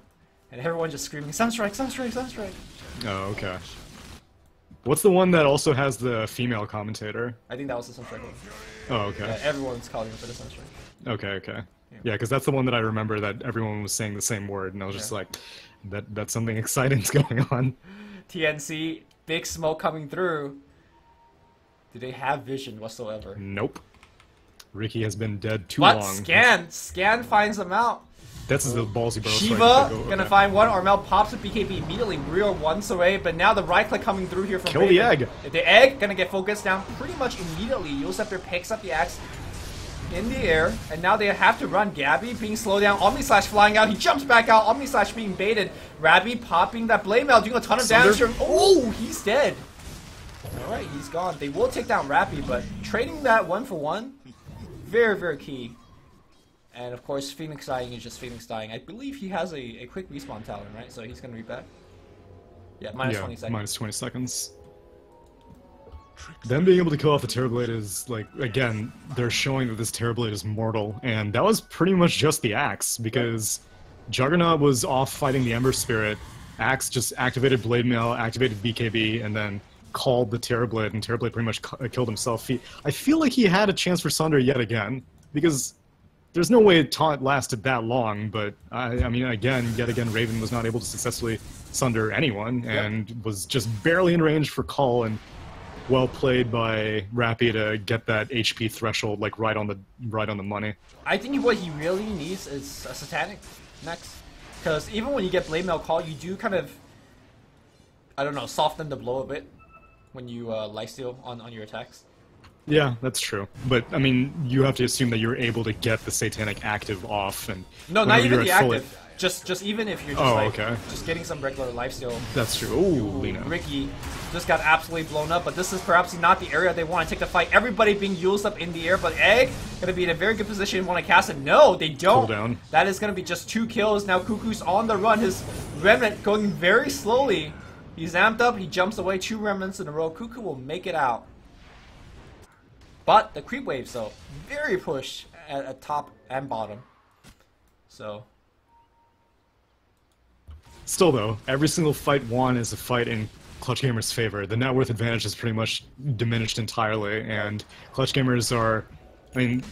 Speaker 1: and everyone just screaming sunstrike, sunstrike, sunstrike.
Speaker 2: Oh, okay. What's the one that also has the female commentator?
Speaker 1: I think that was the sunstrike one.
Speaker 2: Oh, okay.
Speaker 1: Yeah, everyone's calling for the sunstrike.
Speaker 2: Okay, okay. Yeah, because that's the one that I remember that everyone was saying the same word, and I was just like, that's something exciting's going on.
Speaker 1: TNC, big smoke coming through. Do they have vision whatsoever?
Speaker 2: Nope. Ricky has been dead too long.
Speaker 1: Scan finds them out.
Speaker 2: That's the ballsy bro.
Speaker 1: Shiva gonna find one. Armel pops with BKB immediately. Rear once away, but now the right click coming through here from
Speaker 2: Kill the egg.
Speaker 1: The egg gonna get focused down pretty much immediately. Yule Scepter picks up the axe in the air, and now they have to run. Gabby being slowed down. Omni Slash flying out. He jumps back out. Omni Slash being baited. Rabby popping that blade mail, doing a ton of damage. Oh, he's dead. Alright, he's gone. They will take down Rappy, but trading that 1-for-1, very, very key. And of course, Phoenix dying is just Phoenix dying. I believe he has a quick respawn talent, right? So he's gonna be back. Yeah, minus 20 seconds.
Speaker 2: Minus 20 seconds. Them being able to kill off the Terrorblade is, like, again, they're showing that this Terrorblade is mortal. And that was pretty much just the Axe, because Juggernaut was off fighting the Ember Spirit. Axe just activated Blade Mail, activated BKB, and then called the Terrorblade, and Terrorblade pretty much killed himself. I feel like he had a chance for Sunder yet again, because there's no way Taunt lasted that long, but I mean, yet again, Raven was not able to successfully Sunder anyone, and was just barely in range for Call, and well played by Rappy to get that HP threshold like right on the money.
Speaker 1: I think what he really needs is a Satanic next, because even when you get Blade Mail Call, you do kind of, I don't know, soften the blow a bit when you lifesteal on your attacks.
Speaker 2: Yeah, that's true. But, I mean, you have to assume that you're able to get the Satanic active off, and...
Speaker 1: No, not even the active. Just even if you're just
Speaker 2: okay.
Speaker 1: just getting some regular lifesteal.
Speaker 2: That's true. Ooh, Lina.
Speaker 1: Ricky just got absolutely blown up, but this is perhaps not the area they want to take the fight. Everybody being used up in the air, but Egg gonna be in a very good position. Want to cast it? No, they don't.
Speaker 2: Cool down.
Speaker 1: That is gonna be just 2 kills. Now Cuckoo's on the run. His remnant going very slowly. He's amped up. He jumps away. 2 remnants in a row. Cuckoo will make it out. But the creep waves, though, very push at top and bottom. So.
Speaker 2: Still though, every single fight won is a fight in Clutch Gamers' favor. The net worth advantage is pretty much diminished entirely, and Clutch Gamers are, I mean,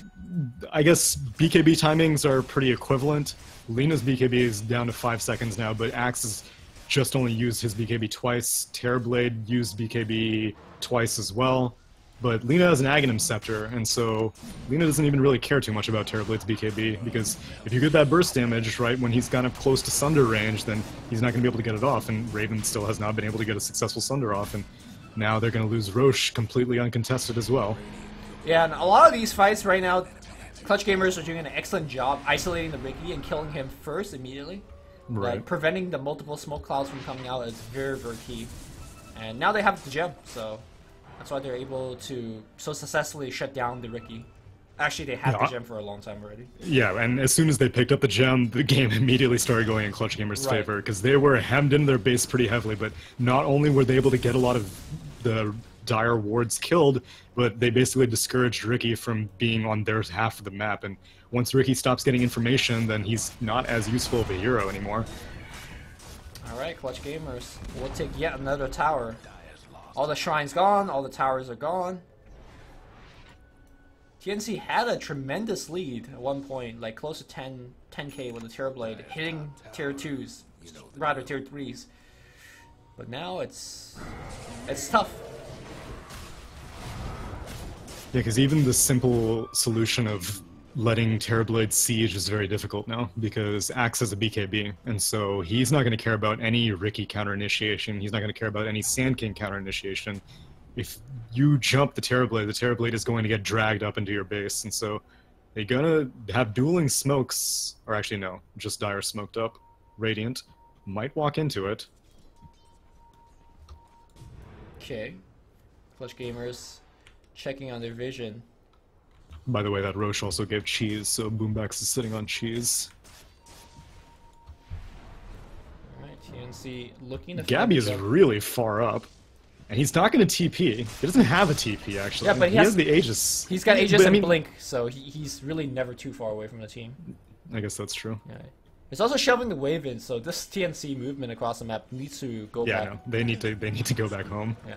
Speaker 2: I guess BKB timings are pretty equivalent. Lina's BKB is down to 5 seconds now, but Axe has just only used his BKB twice. Terrorblade used BKB twice as well. But Lina has an Aghanim Scepter, and so Lina doesn't even really care too much about Terrorblade's BKB, because if you get that burst damage, right, when he's kind of close to Sunder range, then he's not going to be able to get it off, and Raven still has not been able to get a successful Sunder off, and now they're going to lose Roche completely uncontested as well.
Speaker 1: Yeah, and a lot of these fights right now, Clutch Gamers are doing an excellent job isolating the Ricky and killing him first immediately.
Speaker 2: Right.
Speaker 1: Like, preventing the multiple smoke clouds from coming out is very, very key. And now they have the gem, so that's why they're able to so successfully shut down the Ricky. Actually, they had the gem for a long time already.
Speaker 2: Yeah, and as soon as they picked up the gem, the game immediately started going in Clutch Gamers' favor, because they were hemmed into their base pretty heavily, but not only were they able to get a lot of the dire wards killed, but they basically discouraged Ricky from being on their half of the map, and once Ricky stops getting information, then he's not as useful of a hero anymore.
Speaker 1: Alright, Clutch Gamers, we'll take yet another tower. All the shrines gone, all the towers are gone. TNC had a tremendous lead at one point, like close to 10k with the Terrorblade, hitting tier 2s, rather tier 3s. But now it's tough.
Speaker 2: Yeah, because even the simple solution of letting Terrorblade siege is very difficult now, because Axe has a BKB, and so he's not going to care about any Ricky counter-initiation, he's not going to care about any Sand King counter-initiation. If you jump the Terrorblade is going to get dragged up into your base, and so they're going to have dueling smokes, or actually no, just Dire smoked up. Radiant might walk into it.
Speaker 1: Okay. Clutch Gamers checking on their vision.
Speaker 2: By the way, that Roche also gave cheese, so Boombax is sitting on cheese.
Speaker 1: Alright, TNC looking to
Speaker 2: Gabby is really far up. And he's not going to TP. He doesn't have a TP, actually.
Speaker 1: Yeah, but
Speaker 2: he has the Aegis.
Speaker 1: He's got Aegis and Blink, so he's really never too far away from the team.
Speaker 2: I guess that's true.
Speaker 1: Yeah. He's also shoving the wave in, so this TNC movement across the map needs to go back.
Speaker 2: Yeah, no, they need to go back home.
Speaker 1: Yeah.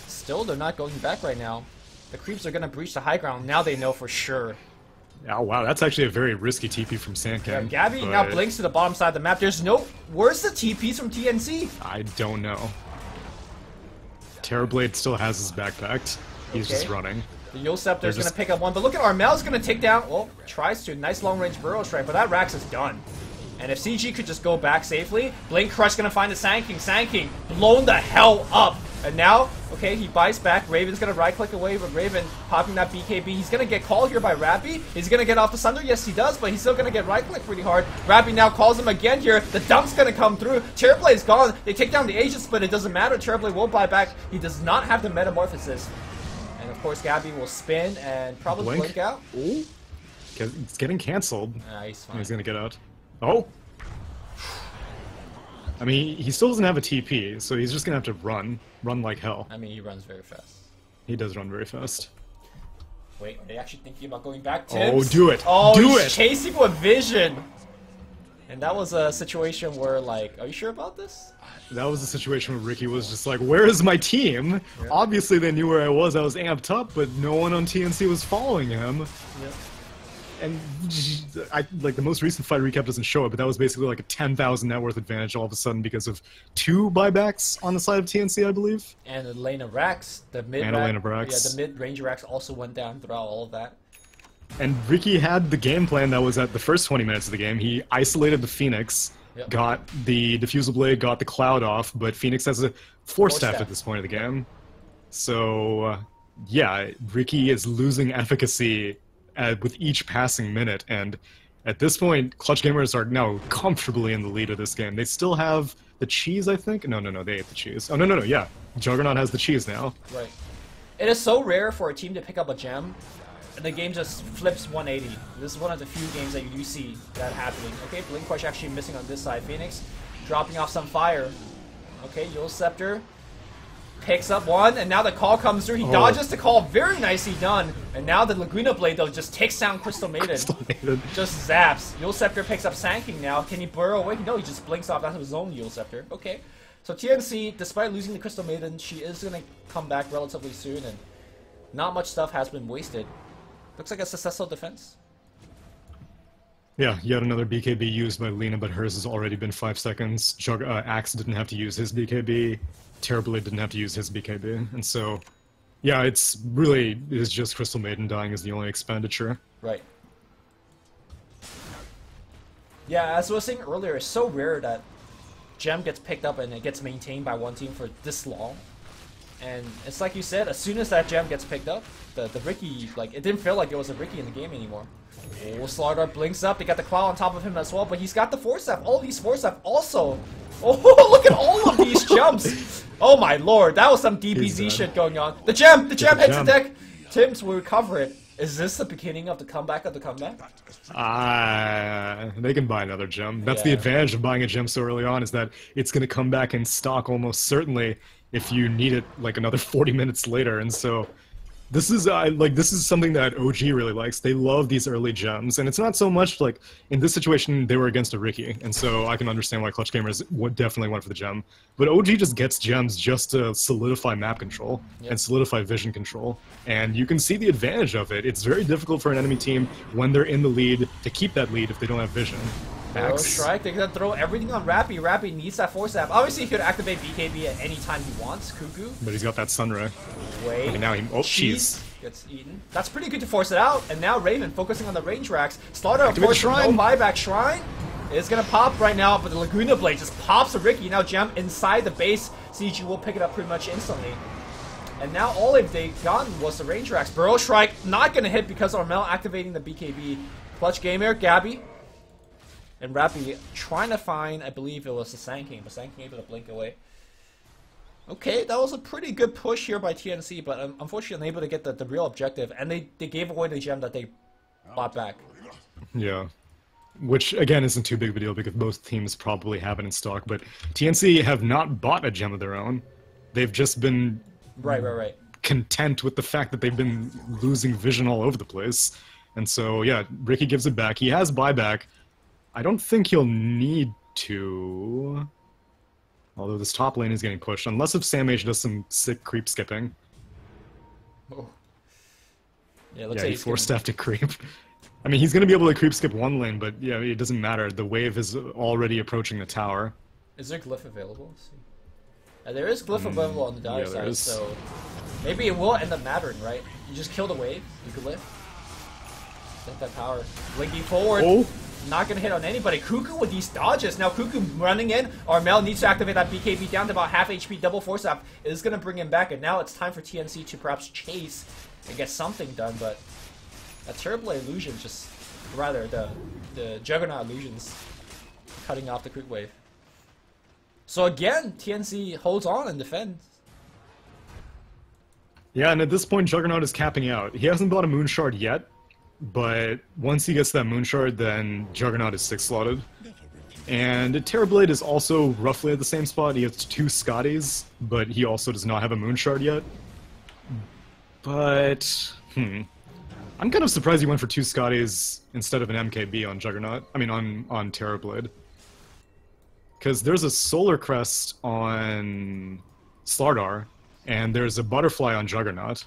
Speaker 1: Still, they're not going back right now. The creeps are going to breach the high ground. Now they know for sure.
Speaker 2: Oh, wow, that's actually a very risky TP from Sand King.
Speaker 1: Yeah, Gabby now blinks to the bottom side of the map. There's no... Where's the TPs from TNC?
Speaker 2: I don't know. Terrorblade still has his backpacked. He's just running.
Speaker 1: The Yule Scepter's going to pick up one, but look at Armel's going to take down... Well, tries to. Nice long-range Burrow Strike, but that Rax is done. And if CG could just go back safely, Blink Crush going to find the Sand King. Sand King blown the hell up. And now, okay, he buys back. Raven's going to right-click away, but Raven popping that BKB. He's going to get called here by Rappy. He's going to get off the Sunder. Yes, he does, but he's still going to get right-click pretty hard. Rappy now calls him again here. The dump's going to come through. Terrorblade's gone. They take down the Aegis, but it doesn't matter. Terrorblade won't buy back. He does not have the Metamorphosis. And, of course, Gabby will spin and probably blink out.
Speaker 2: Ooh. It's getting cancelled.
Speaker 1: He's fine.
Speaker 2: He's going to get out. Oh! I mean, he still doesn't have a TP, so he's just going to have to run. Run like hell.
Speaker 1: I mean, he runs very fast.
Speaker 2: He does run very fast.
Speaker 1: Wait, are they actually thinking about going back?
Speaker 2: Tibbs? Oh, do it!
Speaker 1: Oh,
Speaker 2: do
Speaker 1: he's chasing with vision! And that was a situation where, like, are you sure about this?
Speaker 2: That was a situation where Ricky was just like, where is my team? Yeah. Obviously they knew where I was amped up, but no one on TNC was following him.
Speaker 1: Yeah.
Speaker 2: And like the most recent fight recap doesn't show it, but that was basically like a 10,000 net worth advantage all of a sudden because of 2 buybacks on the side of TNC, I believe.
Speaker 1: And Elena Rax, the mid the mid-range Rax also went down throughout all of that.
Speaker 2: And Ricky had the game plan that was at the first 20 minutes of the game. He isolated the Phoenix, got the Diffusal Blade, got the Cloud off, but Phoenix has a 4-staff at this point of the game. So, yeah, Ricky is losing efficacy with each passing minute, and at this point, Clutch Gamers are now comfortably in the lead of this game. They still have the cheese, I think? No, they ate the cheese. Oh, no, yeah. Juggernaut has the cheese now.
Speaker 1: Right. It is so rare for a team to pick up a gem, and the game just flips 180. This is one of the few games that you do see that happening. Okay, Blink Crush actually missing on this side. Phoenix dropping off some fire. Okay, Yule Scepter picks up one, and now the call comes through. He dodges the call. Very nicely done. And now the Laguna Blade, though, just takes down Crystal Maiden. Just zaps. Yule Scepter picks up Sand now. Can he burrow away? No, he just blinks off. That's his own Yule Scepter. Okay. So TNC, despite losing the Crystal Maiden, she is going to come back relatively soon, and not much stuff has been wasted. Looks like a successful defense.
Speaker 2: Yeah, yet another BKB used by Lina, but hers has already been 5 seconds. Axe didn't have to use his BKB. Terribly didn't have to use his BKB. And so, yeah, it's just Crystal Maiden dying is the only expenditure.
Speaker 1: Right. Yeah, as I was saying earlier, it's so rare that gem gets picked up and it gets maintained by one team for this long. And it's like you said, as soon as that gem gets picked up, the Riki, like, it didn't feel like there was a Riki in the game anymore. Oh, Slardar blinks up. They got the Cloud on top of him as well, but he's got the Force Staff. All these Force Staff also. Oh, look at all of these jumps. Oh my lord, that was some DBZ shit going on. The gem hits the deck. Tims will recover it. Is this the beginning of the comeback of the comeback?
Speaker 2: They can buy another gem. That's the advantage of buying a gem so early on, is that it's going to come back in stock almost certainly if you need it like another 40 minutes later. And so this is this is something that OG really likes. They love these early gems, and it's not so much like in this situation they were against a Riki, and so I can understand why Clutch Gamers would definitely went for the gem. But OG just gets gems just to solidify map control and solidify vision control, and you can see the advantage of it. It's very difficult for an enemy team when they're in the lead to keep that lead if they don't have vision.
Speaker 1: Strike, they're gonna throw everything on Rappy. Rappy needs that Force Staff. Obviously, he could activate BKB at any time he wants, Cuckoo.
Speaker 2: But he's got that Sunray.
Speaker 1: Wait.
Speaker 2: Okay, now he. Oh, cheese.
Speaker 1: Gets eaten. That's pretty good to force it out. And now Raven focusing on the range racks. Slaughter, of course, no buyback. Shrine is gonna pop right now, but the Laguna Blade just pops a Riki. Now Gem inside the base. CG will pick it up pretty much instantly. And now all they've gotten was the range racks. Burrow Strike not gonna hit because Armel activating the BKB. Clutch Gamer, Gabby. And Rappy trying to find, I believe it was the Sand King, but Sand King able to blink away. Okay, that was a pretty good push here by TNC, but unfortunately unable to get the real objective, and they gave away the gem that they bought back.
Speaker 2: Yeah. Which, again, isn't too big of a deal because both teams probably have it in stock, but TNC have not bought a gem of their own. They've just been
Speaker 1: right.
Speaker 2: content with the fact that they've been losing vision all over the place. And so, yeah, Riki gives it back. He has buyback. I don't think he'll need to, although this top lane is getting pushed, unless if Sam H does some sick creep skipping.
Speaker 1: Oh.
Speaker 2: Yeah, looks like he forced staff to creep. I mean, he's going to be able to creep skip one lane, but yeah, it doesn't matter. The wave is already approaching the tower.
Speaker 1: Is there glyph available? Let's see. There is glyph available on the dire side, so maybe it will end up mattering, right? You just kill the wave, you glyph. Get that power. Blinking forward.
Speaker 2: Oh.
Speaker 1: Not gonna hit on anybody. Cuckoo with these dodges. Now Cuckoo running in. Armel needs to activate that BKB down to about half HP. Double Force Staff is gonna bring him back, and now it's time for TNC to perhaps chase and get something done. But a Terrible Illusion, just rather the Juggernaut Illusions, cutting off the creep wave. So again, TNC holds on and defends.
Speaker 2: Yeah, and at this point, Juggernaut is capping out. He hasn't bought a Moon Shard yet. But once he gets that Moon Shard, then Juggernaut is 6-slotted. And Terrorblade is also roughly at the same spot. He has 2 Scotties, but he also does not have a Moon Shard yet. But, I'm kind of surprised he went for 2 Scotties instead of an MKB on Juggernaut. I mean, on Terrorblade. Because there's a Solar Crest on Slardar, and there's a Butterfly on Juggernaut.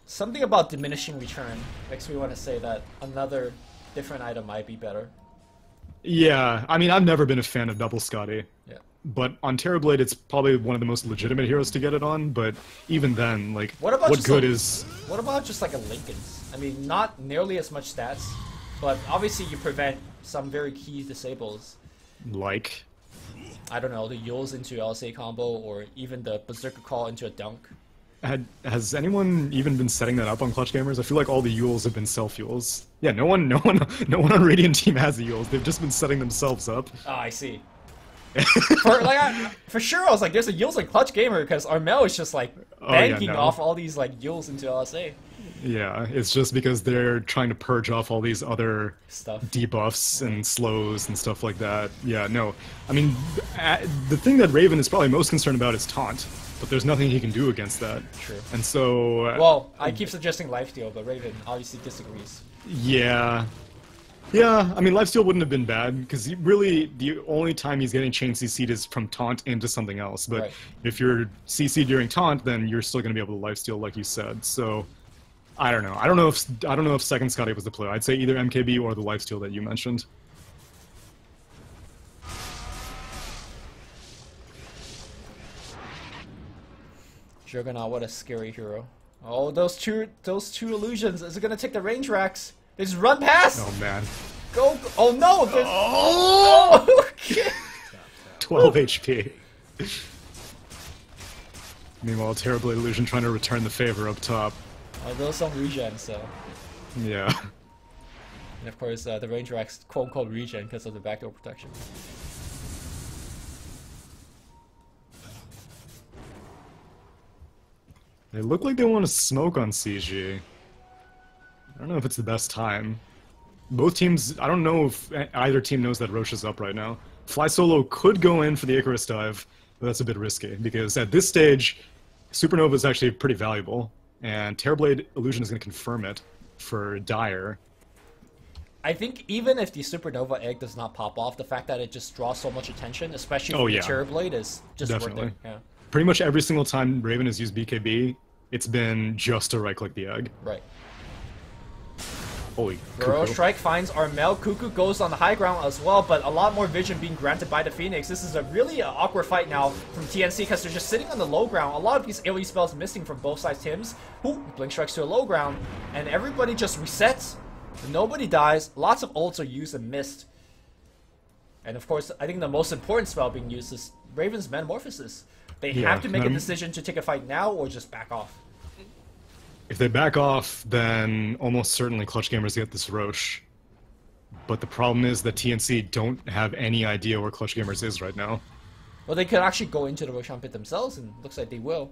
Speaker 1: Something about diminishing return makes me want to say that another different item might be better.
Speaker 2: Yeah, I mean, I've never been a fan of Double Scotty.
Speaker 1: Yeah.
Speaker 2: But on Terrorblade, it's probably one of the most legitimate heroes to get it on, but even then, like, what good is...
Speaker 1: What about just like a Linken's? I mean, not nearly as much stats, but obviously you prevent some very key disables.
Speaker 2: Like?
Speaker 1: I don't know, the Yules into LSA combo, or even the Berserker Call into a dunk.
Speaker 2: Has anyone even been setting that up on Clutch Gamers? I feel like all the Yules have been self-Yules. Yeah, no one on Radiant team has the Yules. They've just been setting themselves up.
Speaker 1: Oh, I see. For sure, I was like, there's a Yules in Clutch Gamer because Armel is just like banking off all these like Yules into LSA.
Speaker 2: Yeah, it's just because they're trying to purge off all these other
Speaker 1: Stuff.
Speaker 2: debuffs and slows and stuff like that. Yeah, no. I mean, the thing that Raven is probably most concerned about is taunt, but there's nothing he can do against that.
Speaker 1: True.
Speaker 2: And so...
Speaker 1: well, I keep suggesting lifesteal, but Raven obviously disagrees.
Speaker 2: Yeah. Yeah, I mean, lifesteal wouldn't have been bad, because really, the only time he's getting chain CC'd is from taunt into something else. But if you're CC'd during taunt, then you're still going to be able to lifesteal, like you said. So... I don't know. I don't know if second Scotty was the player. I'd say either MKB or the lifesteal that you mentioned.
Speaker 1: Juggernaut, what a scary hero. Oh, those two illusions. Is it gonna take the range racks? They just run past.
Speaker 2: Oh man.
Speaker 1: Go! Oh no!
Speaker 2: Oh!
Speaker 1: Okay.
Speaker 2: 12 HP. Meanwhile, Terribly Illusion trying to return the favor up top.
Speaker 1: Oh, those some regen, so.
Speaker 2: Yeah.
Speaker 1: And of course, the range racks quote-unquote regen because of the backdoor protection.
Speaker 2: They look like they want to smoke on CG. I don't know if it's the best time. Both teams, I don't know if either team knows that Roche is up right now. Fly Solo could go in for the Icarus dive, but that's a bit risky, because at this stage, Supernova is actually pretty valuable. And Terrorblade Illusion is going to confirm it for Dire.
Speaker 1: I think even if the Supernova egg does not pop off, the fact that it just draws so much attention, especially from the Terrorblade, is just worth it. Yeah.
Speaker 2: Pretty much every single time Raven has used BKB, it's been just to right-click the egg.
Speaker 1: Right.
Speaker 2: Holy
Speaker 1: Burrow Strike finds Armel. Cuckoo goes on the high ground as well, but a lot more vision being granted by the Phoenix. This is a really awkward fight now from TNC because they're just sitting on the low ground. A lot of these AoE spells missing from both sides' teams. Ooh, Blink Strikes to a low ground, and everybody just resets. Nobody dies. Lots of ults are used and missed. And of course, I think the most important spell being used is Raven's Metamorphosis. They have to make a decision to take a fight now or just back off.
Speaker 2: If they back off, then almost certainly Clutch Gamers get this Roche. But the problem is that TNC don't have any idea where Clutch Gamers is right now.
Speaker 1: Well, they could actually go into the Roshan pit themselves, and looks like they will.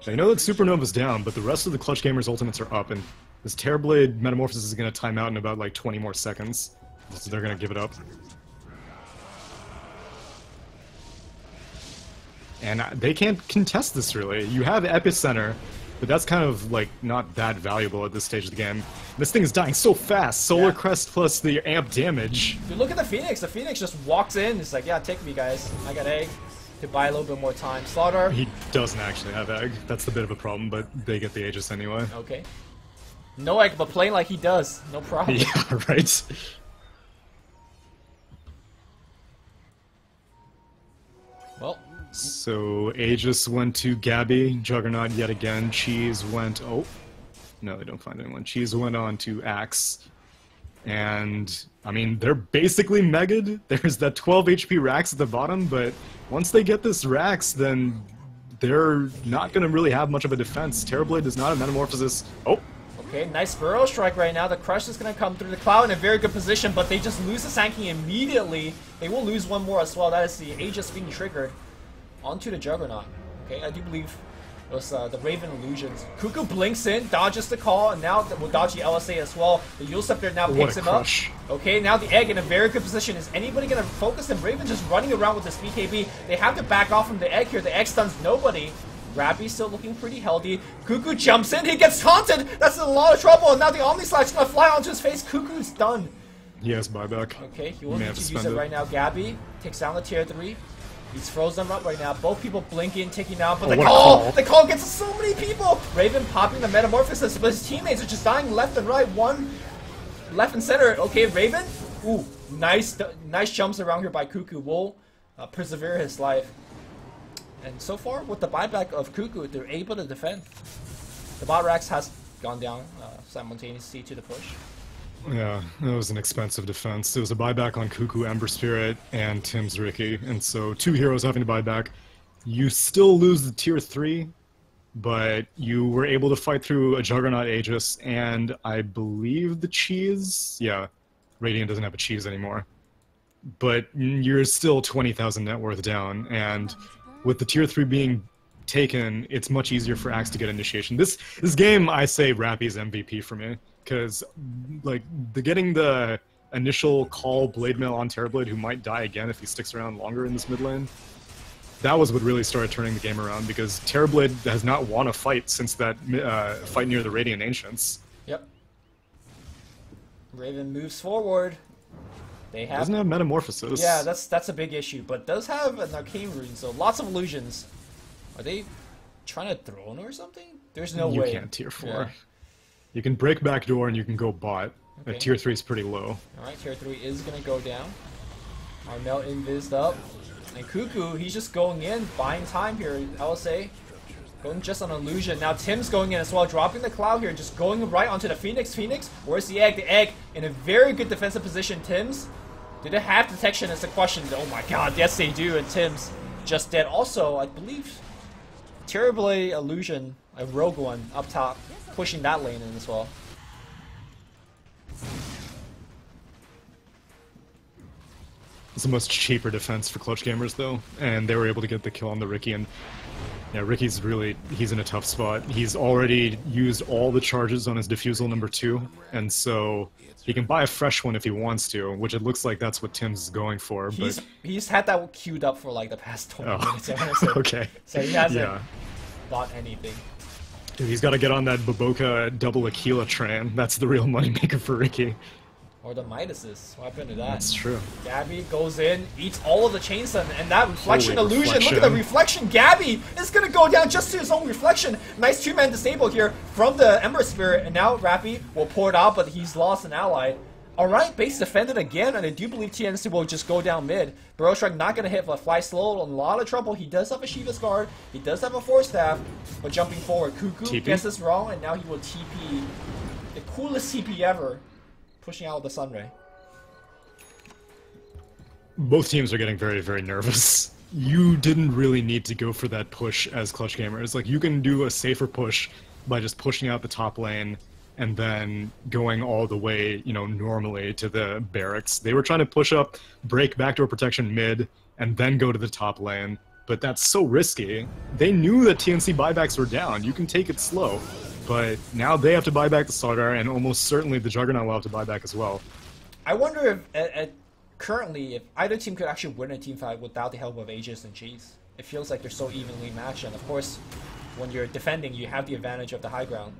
Speaker 2: They know that Supernova's down, but the rest of the Clutch Gamers ultimates are up, and this Terrorblade Metamorphosis is going to time out in about like 20 more seconds. So they're going to give it up. And they can't contest this, really. You have Epicenter, but that's kind of, like, not that valuable at this stage of the game. This thing is dying so fast. Solar Crest plus the amp damage.
Speaker 1: Dude, look at the Phoenix. The Phoenix just walks in. It's like, yeah, take me, guys. I got egg to buy a little bit more time. Slaughter.
Speaker 2: He doesn't actually have egg. That's the bit of a problem, but they get the Aegis anyway.
Speaker 1: Okay. No egg, but playing like he does. No problem.
Speaker 2: Yeah, right?
Speaker 1: Well...
Speaker 2: So, Aegis went to Gabby, Juggernaut yet again, Cheese went... oh, no, they don't find anyone. Cheese went on to Axe, and, I mean, they're basically Mega'd. There's that 12 HP Rax at the bottom, but once they get this Rax, then they're not going to really have much of a defense. Terrorblade does not have Metamorphosis. Oh!
Speaker 1: Okay, nice Burrow Strike right now. The Crush is going to come through the cloud in a very good position, but they just lose the Sankey immediately. They will lose one more as well. That is the Aegis being triggered. Onto the Juggernaut. Okay, I do believe it was the Raven Illusions. Cuckoo blinks in, dodges the call, and now will dodge the LSA as well. The Yule Scepter now picks him up. Okay, now the Egg in a very good position. Is anybody going to focus him? Raven just running around with this BKB. They have to back off from the Egg here. The Egg stuns nobody. Rappy's still looking pretty healthy. Cuckoo jumps in. He gets taunted. That's a lot of trouble. And now the Omni Slide's going to fly onto his face. Cuckoo's done.
Speaker 2: He has buyback.
Speaker 1: Okay, he will need to use it right now. Gabby takes down the tier 3. He's frozen up right now. Both people blinking, taking out, but the call gets so many people. Raven popping the Metamorphosis, but his teammates are just dying left and right. One left and center. Okay, Raven. Ooh, nice jumps around here by Cuckoo. Will persevere his life. And so far, with the buyback of Cuckoo, they're able to defend. The bot Rax has gone down simultaneously to the push.
Speaker 2: Yeah, it was an expensive defense. It was a buyback on Cuckoo, Ember Spirit, and Tim's Ricky, and so 2 heroes having to buy back. You still lose the tier 3, but you were able to fight through a Juggernaut Aegis, and I believe the cheese? Yeah, Radiant doesn't have a cheese anymore. But you're still 20,000 net worth down, and with the tier 3 being taken, it's much easier for Axe to get initiation. This game, I say Rappy's MVP for me, because like getting the initial call Blade Mail on Terrorblade, who might die again if he sticks around longer in this mid lane, that was what really started turning the game around, because Terrorblade has not won a fight since that fight near the Radiant Ancients.
Speaker 1: Yep. Raven moves forward. They have
Speaker 2: doesn't have Metamorphosis.
Speaker 1: Yeah, that's a big issue, but does have an Arcane Rune, so lots of illusions. Are they trying to Throne or something? There's no way.
Speaker 2: You can't tier 4.
Speaker 1: Yeah.
Speaker 2: You can break backdoor and you can go bot.
Speaker 1: Okay.
Speaker 2: Tier 3 is pretty low.
Speaker 1: Alright, tier 3 is gonna go down. Armel invised up. And Cuckoo, he's just going in, buying time here, I would say. Going just on illusion. Now Tim's going in as well, dropping the cloud here, just going right onto the Phoenix. Phoenix, where's the egg? The egg in a very good defensive position. Tim's, do they have detection is the question. Oh my god, yes they do, and Tim's just dead. Also, I believe Terrorblade illusion, a rogue one up top, pushing that lane in as well.
Speaker 2: It's a much cheaper defense for Clutch Gamers though, and they were able to get the kill on the Ricky, and yeah, Ricky's really, he's in a tough spot. He's already used all the charges on his Diffusal number 2, and so he can buy a fresh one if he wants to, which it looks like that's what Tim's is going for.
Speaker 1: He's had that queued up for like the past 20 minutes. I want to say.
Speaker 2: Okay.
Speaker 1: So he hasn't bought anything.
Speaker 2: Dude, he's got to get on that Baboka double Aquila train. That's the real moneymaker for Ricky.
Speaker 1: Or the Midases. What happened to that?
Speaker 2: That's true.
Speaker 1: Gabby goes in, eats all of the chain stun, and that reflection
Speaker 2: Holy
Speaker 1: illusion.
Speaker 2: reflection.
Speaker 1: Look at the reflection. Gabby is gonna go down just to his own reflection. Nice 2-man disable here from the Ember Spirit, and now Rappy will pour it out, but he's lost an ally. Alright, base defended again, and I do believe TNC will just go down mid. Burrow Strike not gonna hit, but Fly Slow in a lot of trouble. He does have a Shiva's Guard, he does have a Force Staff, but jumping forward, Cuckoo
Speaker 2: TP?
Speaker 1: gets this wrong, and now he will TP. The coolest TP ever, pushing out the Sunray.
Speaker 2: Both teams are getting very, very nervous. You didn't really need to go for that push as Clutch Gamers. Like, you can do a safer push by just pushing out the top lane and then going all the way, you know, normally to the barracks. They were trying to push up, break backdoor protection mid, and then go to the top lane. But that's so risky. They knew that TNC buybacks were down. You can take it slow. But now they have to buy back the Slardar, and almost certainly the Juggernaut will have to buy back as well.
Speaker 1: I wonder if currently, if either team could actually win a team fight without the help of Aegis and Cheese. It feels like they're so evenly matched, and of course, when you're defending, you have the advantage of the high ground.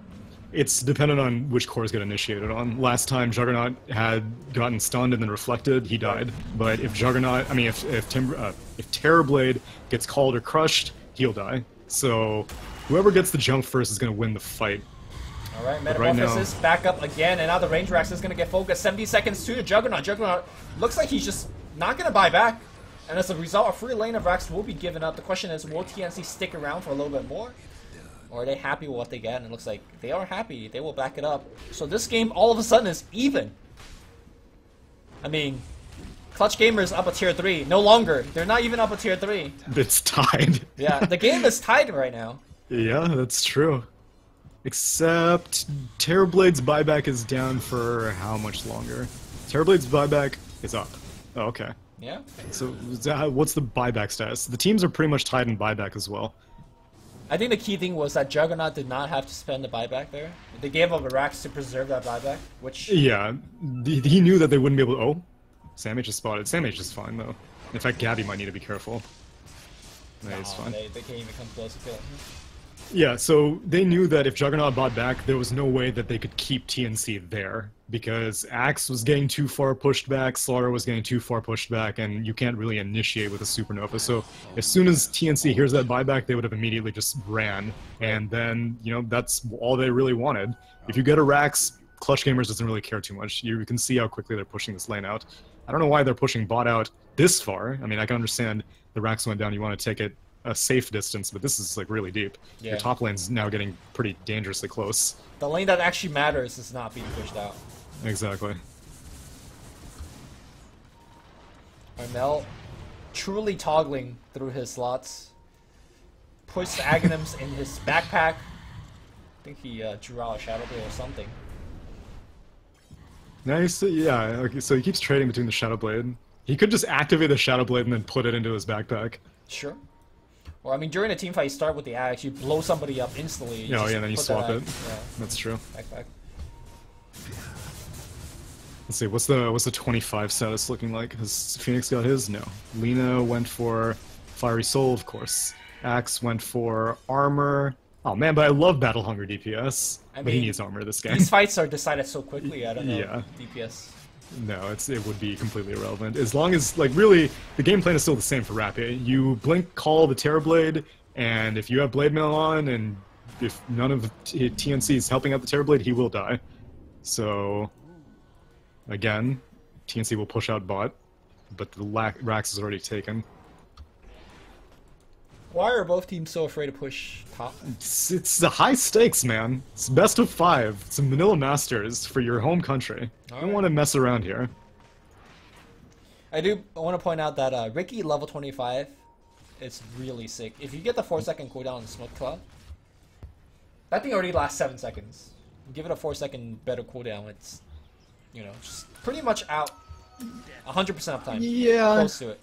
Speaker 2: It's dependent on which cores get initiated on. Last time Juggernaut had gotten stunned and then reflected, he died. But if Juggernaut, I mean, if Terrorblade gets called or crushed, he'll die. So whoever gets the jump first is going to win the fight.
Speaker 1: Alright, Metamorphosis back up again, and now the Range Rax is going to get focused. 70 seconds to the Juggernaut. Juggernaut looks like he's just not going to buy back. And as a result, a free lane of Rax will be given up. The question is, will TNC stick around for a little bit more? Or are they happy with what they get? And it looks like they are happy. They will back it up. So this game all of a sudden is even. I mean, Clutch Gamers up a tier 3. No longer. They're not even up a tier 3.
Speaker 2: It's tied.
Speaker 1: Yeah, the game is tied right now.
Speaker 2: Yeah, that's true. Except Terrorblade's buyback is down for how much longer? Terrorblade's buyback is up. Oh, okay.
Speaker 1: Yeah.
Speaker 2: So what's the buyback status? The teams are pretty much tied in buyback as well.
Speaker 1: I think the key thing was that Juggernaut did not have to spend the buyback there. They gave up a Rax to preserve that buyback, which...
Speaker 2: Yeah, he knew that they wouldn't be able to... Oh, Sam H is spotted. Sam H is fine, though. In fact, Gabby might need to be careful. No, he's fine.
Speaker 1: They can't even come close to killing him.
Speaker 2: Yeah, so they knew that if Juggernaut bought back, there was no way that they could keep TNC there, because Axe was getting too far pushed back, Slaughter was getting too far pushed back, and you can't really initiate with a Supernova. So as soon as TNC hears that buyback, they would have immediately just ran, and then, you know, that's all they really wanted. If you get a Rax, Clutch Gamers doesn't really care too much. You can see how quickly they're pushing this lane out. I don't know why they're pushing bot out this far. I mean, I can understand the Rax went down, you want to take it a safe distance, but this is like really deep.
Speaker 1: Yeah.
Speaker 2: Your top lane's now getting pretty dangerously close.
Speaker 1: The lane that actually matters is not being pushed out.
Speaker 2: Exactly.
Speaker 1: Armel truly toggling through his slots. puts the Aghanims in his backpack. I think he drew out a Shadow Blade or something.
Speaker 2: Nice, yeah, okay, so he keeps trading between the Shadow Blade. He could just activate the Shadow Blade and then put it into his backpack.
Speaker 1: Sure. Or, I mean, during a team fight, you start with the axe, you blow somebody up instantly.
Speaker 2: Oh, yeah, then you swap it.
Speaker 1: Yeah.
Speaker 2: That's true.
Speaker 1: Backpack.
Speaker 2: Let's see, what's the 25 status looking like? Has Phoenix got his? No. Lina went for Fiery Soul, of course. Axe went for Armor. Oh man, but I love Battle Hunger DPS. But he needs Armor this game.
Speaker 1: These fights are decided so quickly, I don't know.
Speaker 2: Yeah.
Speaker 1: DPS.
Speaker 2: No, it would be completely irrelevant. As long as, like, really, the game plan is still the same for Rappy. You blink, call the Terror Blade, and if you have Blade Mail on, and if none of the TNC is helping out the Terror Blade, he will die. So, again, TNC will push out bot, but the Rax is already taken.
Speaker 1: Why are both teams so afraid to push top?
Speaker 2: It's the high stakes, man. It's best of 5. It's a Manila Masters for your home country. I don't want to mess around here.
Speaker 1: I want to point out that Ricky level 25 is really sick. If you get the 4-second cooldown on Smoke Cloud, that thing already lasts 7 seconds. Give it a 4-second better cooldown, it's, you know, just pretty much out 100% of time.
Speaker 2: Yeah.
Speaker 1: Close to it.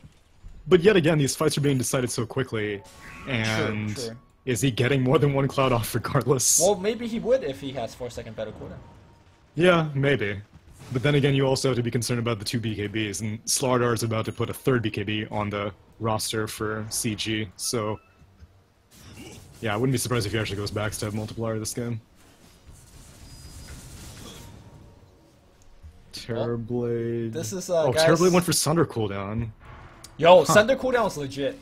Speaker 2: But yet again, these fights are being decided so quickly, and
Speaker 1: True.
Speaker 2: Is he getting more than one cloud off regardless?
Speaker 1: Well, maybe he would if he has 4-second better cooldown.
Speaker 2: Yeah, maybe. But then again, you also have to be concerned about the 2 BKBs, and Slardar is about to put a 3rd BKB on the roster for CG, so... Yeah, I wouldn't be surprised if he actually goes backstab multiplier this game. Terrorblade...
Speaker 1: This is,
Speaker 2: oh,
Speaker 1: guys...
Speaker 2: Terrorblade went for Sunder cooldown.
Speaker 1: Yo, Sunder cooldown is legit.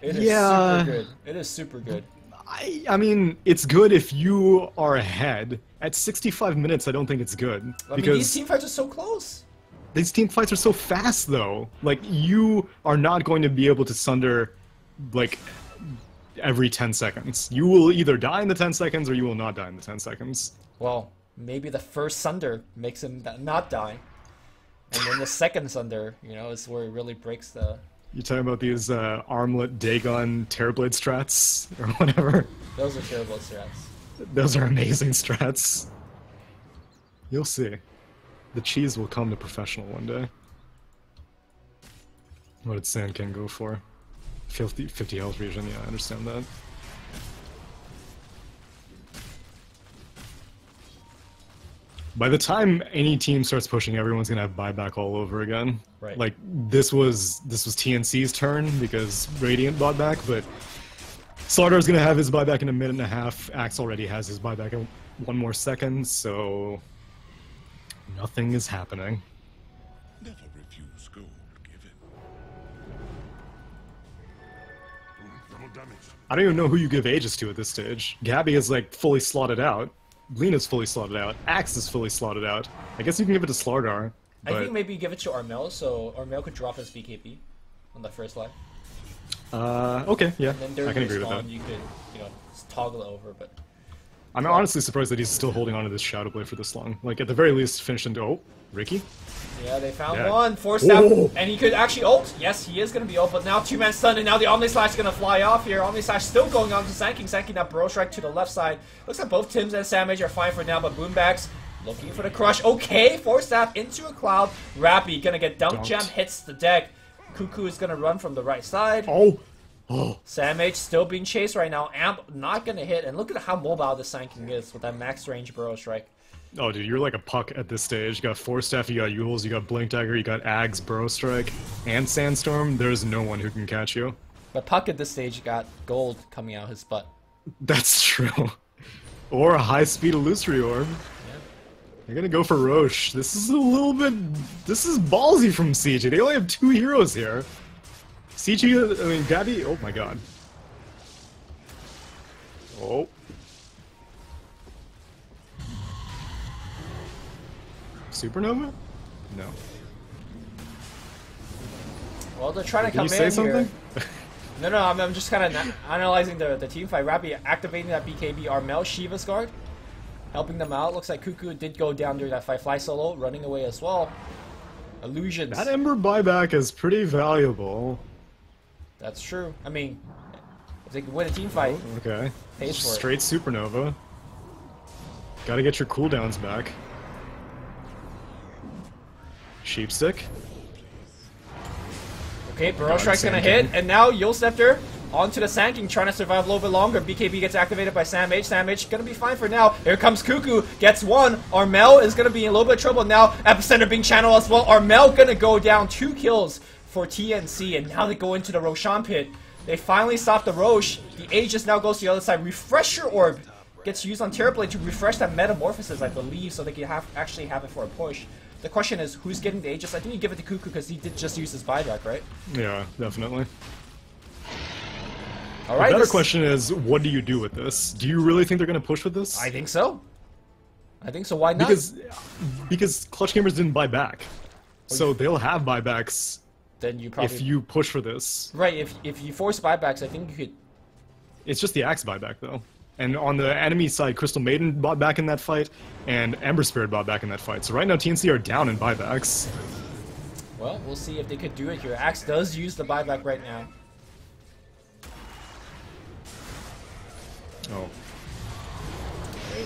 Speaker 1: It is super good. It is super good.
Speaker 2: I mean, it's good if you are ahead. At 65 minutes, I don't think it's good.
Speaker 1: I mean, these team fights are so close.
Speaker 2: These team fights are so fast, though. Like, you are not going to be able to Sunder, like, every 10 seconds. You will either die in the 10 seconds or you will not die in the 10 seconds.
Speaker 1: Well, maybe the first Sunder makes him not die. And then the second Sunder, you know, is where it really breaks the...
Speaker 2: You're talking about these armlet Dagon Terrorblade strats, or whatever?
Speaker 1: Those are terrible strats.
Speaker 2: Those are amazing strats. You'll see. The cheese will come to professional one day. What did Sand King go for? 50 health region, yeah, I understand that. By the time any team starts pushing, everyone's gonna have buyback all over again.
Speaker 1: Right.
Speaker 2: Like this was TNC's turn because Radiant bought back, but Slardar's gonna have his buyback in a minute and a half. Axe already has his buyback in 1 more second, so nothing is happening.
Speaker 3: Never refuse gold given. Double damage.
Speaker 2: I don't even know who you give Aegis to at this stage. Gabby is like fully slotted out. Lena's fully slotted out. Axe is fully slotted out. I guess you can give it to Slardar. But...
Speaker 1: I think maybe give it to Armel, so Armel could drop his BKB on the first line.
Speaker 2: Okay, yeah,
Speaker 1: And then
Speaker 2: I can agree with that.
Speaker 1: You could, you know, toggle it over, but...
Speaker 2: I'm honestly surprised that he's still holding on to this Shadow Blade for this long. Like, at the very least, finish into... Oh, Ricky?
Speaker 1: Yeah, they found
Speaker 2: Yeah.
Speaker 1: one. 4-step,
Speaker 2: Whoa.
Speaker 1: and he could actually ult. Yes, he is going to be ult, but now 2-man stun, and now the Omni Slash is going to fly off here. Omni Slash still going on to Sanking. Sanking that Burrow Strike to the left side. Looks like both Tims and Samage are fine for now, but Boombax looking for the crush. Okay, 4-step into a cloud. Rappy going to get Dunk Jam, hits the deck. Cuckoo is going to run from the right side.
Speaker 2: Oh! Oh!
Speaker 1: Samage still being chased right now. Amp not going to hit, and look at how mobile this Sanking is with that max range Burrow Strike.
Speaker 2: Oh, dude, you're like a puck at this stage. You got Force Staff, you got Yules, you got Blink Dagger, you got Ags, Burrow Strike, and Sandstorm. There's no one who can catch you.
Speaker 1: But Puck at this stage got gold coming out his butt.
Speaker 2: That's true. Or a high-speed Illusory Orb.
Speaker 1: Yeah.
Speaker 2: You're gonna go for Roche. This is a little bit... This is ballsy from CG. They only have 2 heroes here. CG, I mean, Gabby... Oh my god. Oh. Supernova? No.
Speaker 1: Well, they're trying to
Speaker 2: Did
Speaker 1: come
Speaker 2: you say
Speaker 1: in
Speaker 2: something?
Speaker 1: here. No, I'm just kind of analyzing the team fight. Rappy activating that BKB. Armel, Shiva's guard, helping them out. Looks like Cuckoo did go down during that fight. Fly solo, running away as well. Illusions.
Speaker 2: That Ember buyback is pretty valuable.
Speaker 1: That's true. I mean, They can win a team fight.
Speaker 2: Okay.
Speaker 1: Pays for it.
Speaker 2: Straight supernova. Gotta get your cooldowns back. Sheepstick.
Speaker 1: Okay, Burrow Strike's gonna hit, and now Yule Scepter onto the Sand King, trying to survive a little bit longer. BKB gets activated by Sam H. Sam H gonna be fine for now. Here comes Cuckoo, gets one. Armel is gonna be in a little bit of trouble now. Epicenter being channeled as well. Armel gonna go down, 2 kills for TNC, and now they go into the Roshan pit. They finally stop the Roche. The Aegis now goes to the other side. Refresher Orb gets used on Terrorblade to refresh that Metamorphosis, I believe, so they can actually have it for a push. The question is, who's getting the Aegis? I think you give it to Cuckoo because he did just use his buyback, right?
Speaker 2: Yeah, definitely.
Speaker 1: All right.
Speaker 2: The better question is, what do you do with this? Do you really think they're going to push with this?
Speaker 1: I think so. I think so. Why not?
Speaker 2: Because Clutch Gamers didn't buy back, so they'll have buybacks.
Speaker 1: Then you probably
Speaker 2: if you push for this.
Speaker 1: Right. If you force buybacks, I think you could.
Speaker 2: It's just the Axe buyback though. And on the enemy side, Crystal Maiden bought back in that fight, and Ember Spirit bought back in that fight. So right now, TNC are down in buybacks.
Speaker 1: Well, we'll see if they could do it here. Axe does use the buyback right now.
Speaker 2: Oh.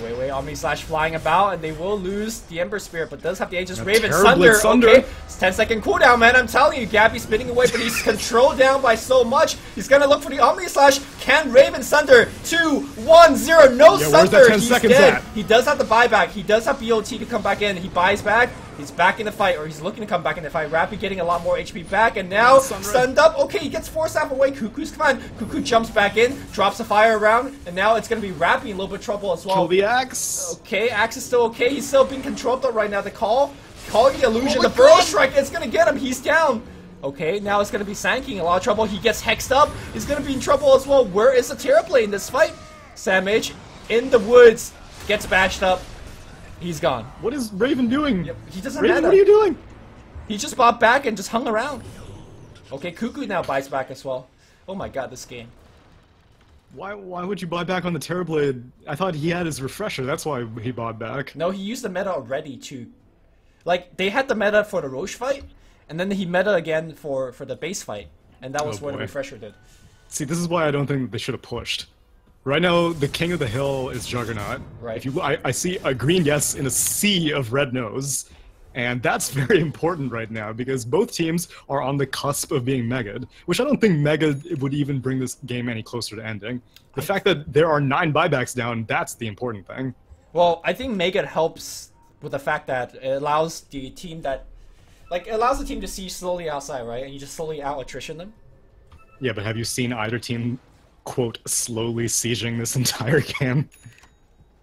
Speaker 1: Wait. Omni Slash flying about, and they will lose the Ember Spirit, but does have the Aegis Raven.
Speaker 2: Terrorblade
Speaker 1: Sunder. Okay, it's 10-second cooldown, man. I'm telling you, Gabby's spinning away, but he's controlled down by so much. He's gonna look for the Omni Slash. Can Raven Sunder? 2, 1, 0. No
Speaker 2: yeah,
Speaker 1: Sunder.
Speaker 2: Where's that 10
Speaker 1: he's
Speaker 2: seconds
Speaker 1: dead.
Speaker 2: at?
Speaker 1: He does have the buyback. He does have BOT to come back in. He buys back. He's back in the fight, or he's looking to come back in the fight. Rappy getting a lot more HP back, and now stunned up. Okay, he gets forced half away. Cuckoo's fine. Cuckoo jumps back in, drops a fire around, and now it's gonna be Rappy in a little bit of trouble as well.
Speaker 2: Kill the Axe.
Speaker 1: Okay, Axe is still okay. He's still being controlled though right now. The calling the illusion.
Speaker 2: Oh
Speaker 1: The Burrow Strike is gonna get him. He's down. Okay, now it's gonna be Sand King in a lot of trouble. He gets hexed up. He's gonna be in trouble as well. Where is the Terrorblade in this fight? Sam H in the woods gets bashed up. He's gone.
Speaker 2: What is Raven doing?
Speaker 1: Yep, he doesn't
Speaker 2: Raven,
Speaker 1: matter.
Speaker 2: what are you doing?
Speaker 1: He just bought back and just hung around. Okay, Cuckoo now buys back as well. Oh my god, this game.
Speaker 2: Why would you buy back on the Terrorblade? I thought he had his refresher, that's why he bought back.
Speaker 1: No, he used the meta already to... Like, they had the meta for the Roche fight, and then he meta again for the base fight. And that was what the refresher did.
Speaker 2: See, this is why I don't think they should have pushed. Right now, the king of the hill is Juggernaut.
Speaker 1: Right.
Speaker 2: If you, I see a green yes in a sea of red no's. And that's very important right now, because both teams are on the cusp of being mega'd, which I don't think mega would even bring this game any closer to ending. The fact that there are 9 buybacks down, that's the important thing.
Speaker 1: Well, I think Mega helps with the fact that it allows the team that... Like, it allows the team to siege slowly outside, right? And you just slowly out-attrition them.
Speaker 2: Yeah, but have you seen either team, quote, slowly sieging this entire game?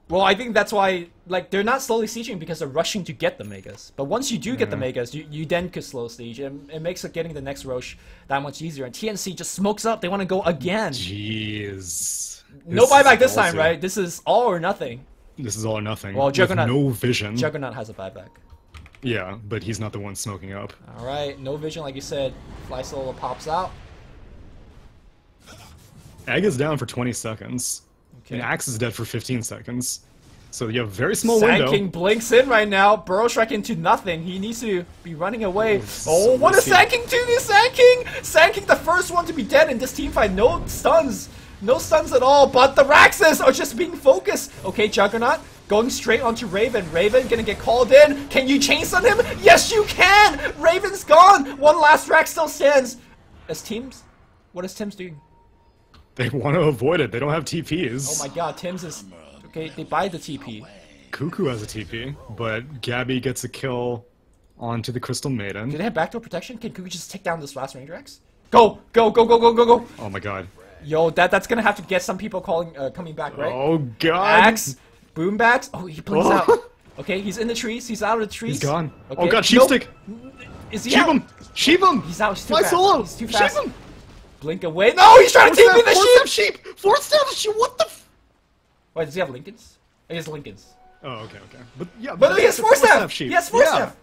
Speaker 1: Well, I think that's why, like, they're not slowly sieging because they're rushing to get the Megas. But once you do get the Megas, you then could slow siege. And it makes getting the next Roche that much easier. And TNC just smokes up. They want to go again.
Speaker 2: Jeez.
Speaker 1: No buyback this time, right? This is all or nothing.
Speaker 2: This is all or nothing.
Speaker 1: Well, Juggernaut,
Speaker 2: with no vision.
Speaker 1: Juggernaut has a buyback.
Speaker 2: Yeah, but he's not the one smoking up.
Speaker 1: Alright, no vision, like you said. Fly Solo pops out.
Speaker 2: Egg is down for 20 seconds.
Speaker 1: Okay.
Speaker 2: And Axe is dead for 15 seconds. So you have a very small
Speaker 1: Sand
Speaker 2: window.
Speaker 1: King blinks in right now. Burrow Strike into nothing. He needs to be running away. Oh, what does Sand King do to Sand King? Sand King, the first one to be dead in this team fight. No stuns. No stuns at all, but the Raxus are just being focused. Okay, Juggernaut going straight onto Raven. Raven gonna get called in. Can you chain stun him? Yes, you can! Raven's gone! One last Rax still stands. As teams, what is Tim's doing?
Speaker 2: They want to avoid it. They don't have TPs.
Speaker 1: Oh my god, Tim's is... Okay, they buy the TP.
Speaker 2: Cuckoo has a TP, but Gabby gets a kill onto the Crystal Maiden.
Speaker 1: Do they have backdoor protection? Can Cuckoo just take down this last Ranger X? Go! Go, go, go, go, go, go!
Speaker 2: Oh my god.
Speaker 1: Yo, that's gonna have to get some people coming back, right?
Speaker 2: Oh god!
Speaker 1: Axe, Boombacks. Oh, he blinks out. Okay, he's in the trees. He's out of the trees.
Speaker 2: He's gone.
Speaker 1: Okay.
Speaker 2: Oh god, Sheepstick!
Speaker 1: Nope. Is he
Speaker 2: Sheep
Speaker 1: out?
Speaker 2: him! Sheep him!
Speaker 1: He's out. He's too
Speaker 2: Fly
Speaker 1: fast.
Speaker 2: solo!
Speaker 1: He's too
Speaker 2: Sheep
Speaker 1: fast.
Speaker 2: him!
Speaker 1: Blink away. No, he's trying to take me the
Speaker 2: Four-step
Speaker 1: sheep!
Speaker 2: sheep! Four-step sheep! What the f—
Speaker 1: Wait, does he have Lincolns? He has Lincolns.
Speaker 2: Oh, okay, okay. But yeah,
Speaker 1: But he has four-step!
Speaker 2: sheep.
Speaker 1: He has four-step!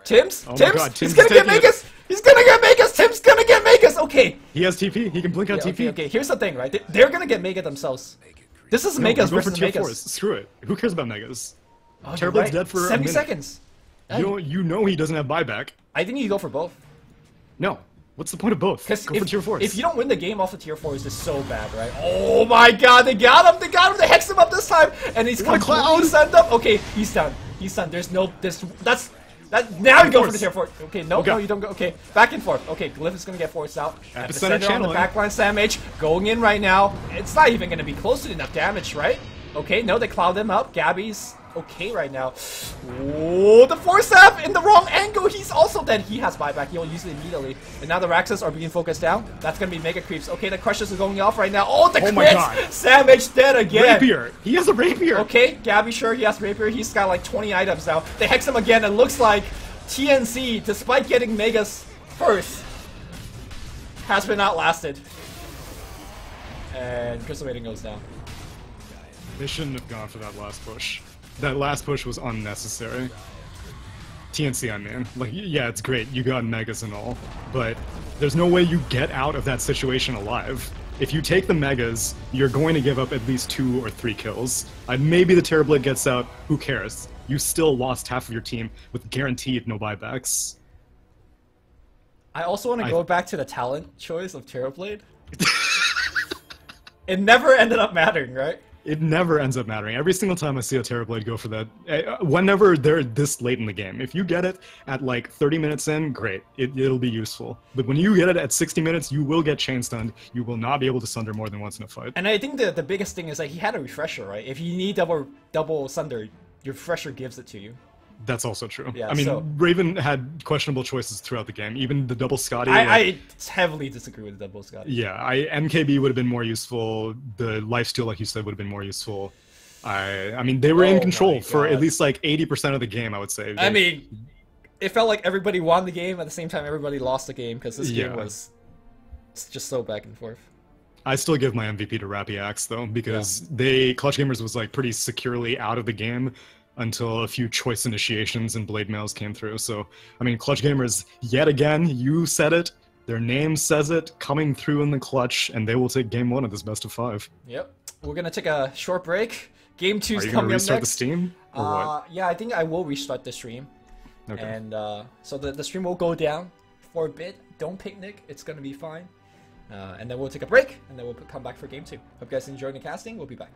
Speaker 1: Tim's?
Speaker 2: Oh my
Speaker 1: Tim's?
Speaker 2: god,
Speaker 1: He's
Speaker 2: Tim's
Speaker 1: gonna get
Speaker 2: taking it.
Speaker 1: Megas! He's gonna get Megas! Tim's gonna get Megas! Okay.
Speaker 2: He has TP. He can blink out
Speaker 1: Yeah,
Speaker 2: TP.
Speaker 1: okay, okay. Here's the thing, right? They're gonna get Mega themselves. This is
Speaker 2: No,
Speaker 1: Megas
Speaker 2: we're going
Speaker 1: versus
Speaker 2: for tier
Speaker 1: Megas.
Speaker 2: fours. Screw it. Who cares about Megas?
Speaker 1: Oh, you're
Speaker 2: Terrorblade's
Speaker 1: right.
Speaker 2: dead for a
Speaker 1: 70
Speaker 2: minute.
Speaker 1: seconds.
Speaker 2: You know he doesn't have buyback.
Speaker 1: I think you go for both.
Speaker 2: No. What's the point of both?
Speaker 1: Because
Speaker 2: Go for tier 4s.
Speaker 1: if you don't win the game off of tier 4s, it's so bad, right? Oh my god, they got him! They got him! They hexed him up this time! And he's completely sent up! Okay, he's done. He's done. There's no... now you go for the tier 4. Okay, no, you don't go. Okay, back and forth. Okay, Glyph is gonna get forced out.
Speaker 2: Epicenter
Speaker 1: on the backline, Sam H going in right now. It's not even gonna be close to enough damage, right? Okay, no, they cloud him up. Gabby's okay right now. Oh, the force F in the wrong angle. He's also dead. He has buyback. He'll use it immediately. And now the Raxas are being focused down. That's gonna be mega creeps. Okay, the Crushers are going off right now. Oh, the crits!
Speaker 2: My god.
Speaker 1: Sam H dead again.
Speaker 2: Rapier. He has a rapier.
Speaker 1: Okay, Gabby, sure, he has rapier. He's got like 20 items now. They hex him again. It looks like TNC, despite getting Megas first, has been outlasted. And Crystal Maiden goes down.
Speaker 2: They shouldn't have gone for that last push. That last push was unnecessary. TNC, I mean. Like, yeah, it's great, you got Megas and all, but there's no way you get out of that situation alive. If you take the Megas, you're going to give up at least 2 or 3 kills. Maybe the Terrorblade gets out, who cares? You still lost half of your team with guaranteed no buybacks.
Speaker 1: I also want to go back to the talent choice of Terrorblade. It never ended up mattering, right?
Speaker 2: It never ends up mattering. Every single time I see a Terrorblade go for that, whenever they're this late in the game, if you get it at like 30 minutes in, great, it'll be useful. But when you get it at 60 minutes, you will get chain stunned. You will not be able to sunder more than once in a fight.
Speaker 1: And I think the biggest thing is like he had a refresher, right? If you need double sunder, your refresher gives it to you.
Speaker 2: That's also true.
Speaker 1: Yeah,
Speaker 2: I mean,
Speaker 1: so,
Speaker 2: Raven had questionable choices throughout the game. Even the double Scotty.
Speaker 1: I heavily disagree with the double Scotty.
Speaker 2: Yeah, MKB would have been more useful. The lifesteal, like you said, would have been more useful. I mean, they were in control for at least like 80% of the game, I would say.
Speaker 1: I mean, it felt like everybody won the game at the same time everybody lost the game because this game was just so back and forth.
Speaker 2: I still give my MVP to Rappy Axe though, because Clutch Gamers was like pretty securely out of the game until a few choice initiations and blade mails came through. So, I mean, Clutch Gamers, yet again, you said it, their name says it, coming through in the clutch, and they will take game 1 of this best of 5.
Speaker 1: Yep. We're gonna take a short break. Game 2's coming up next.
Speaker 2: Are you gonna restart the stream? Or what?
Speaker 1: Yeah, I think I will restart the stream.
Speaker 2: Okay.
Speaker 1: And so the stream will go down for a bit. Don't picnic, it's gonna be fine. And then we'll take a break, and then we'll come back for game 2. Hope you guys enjoyed the casting. We'll be back.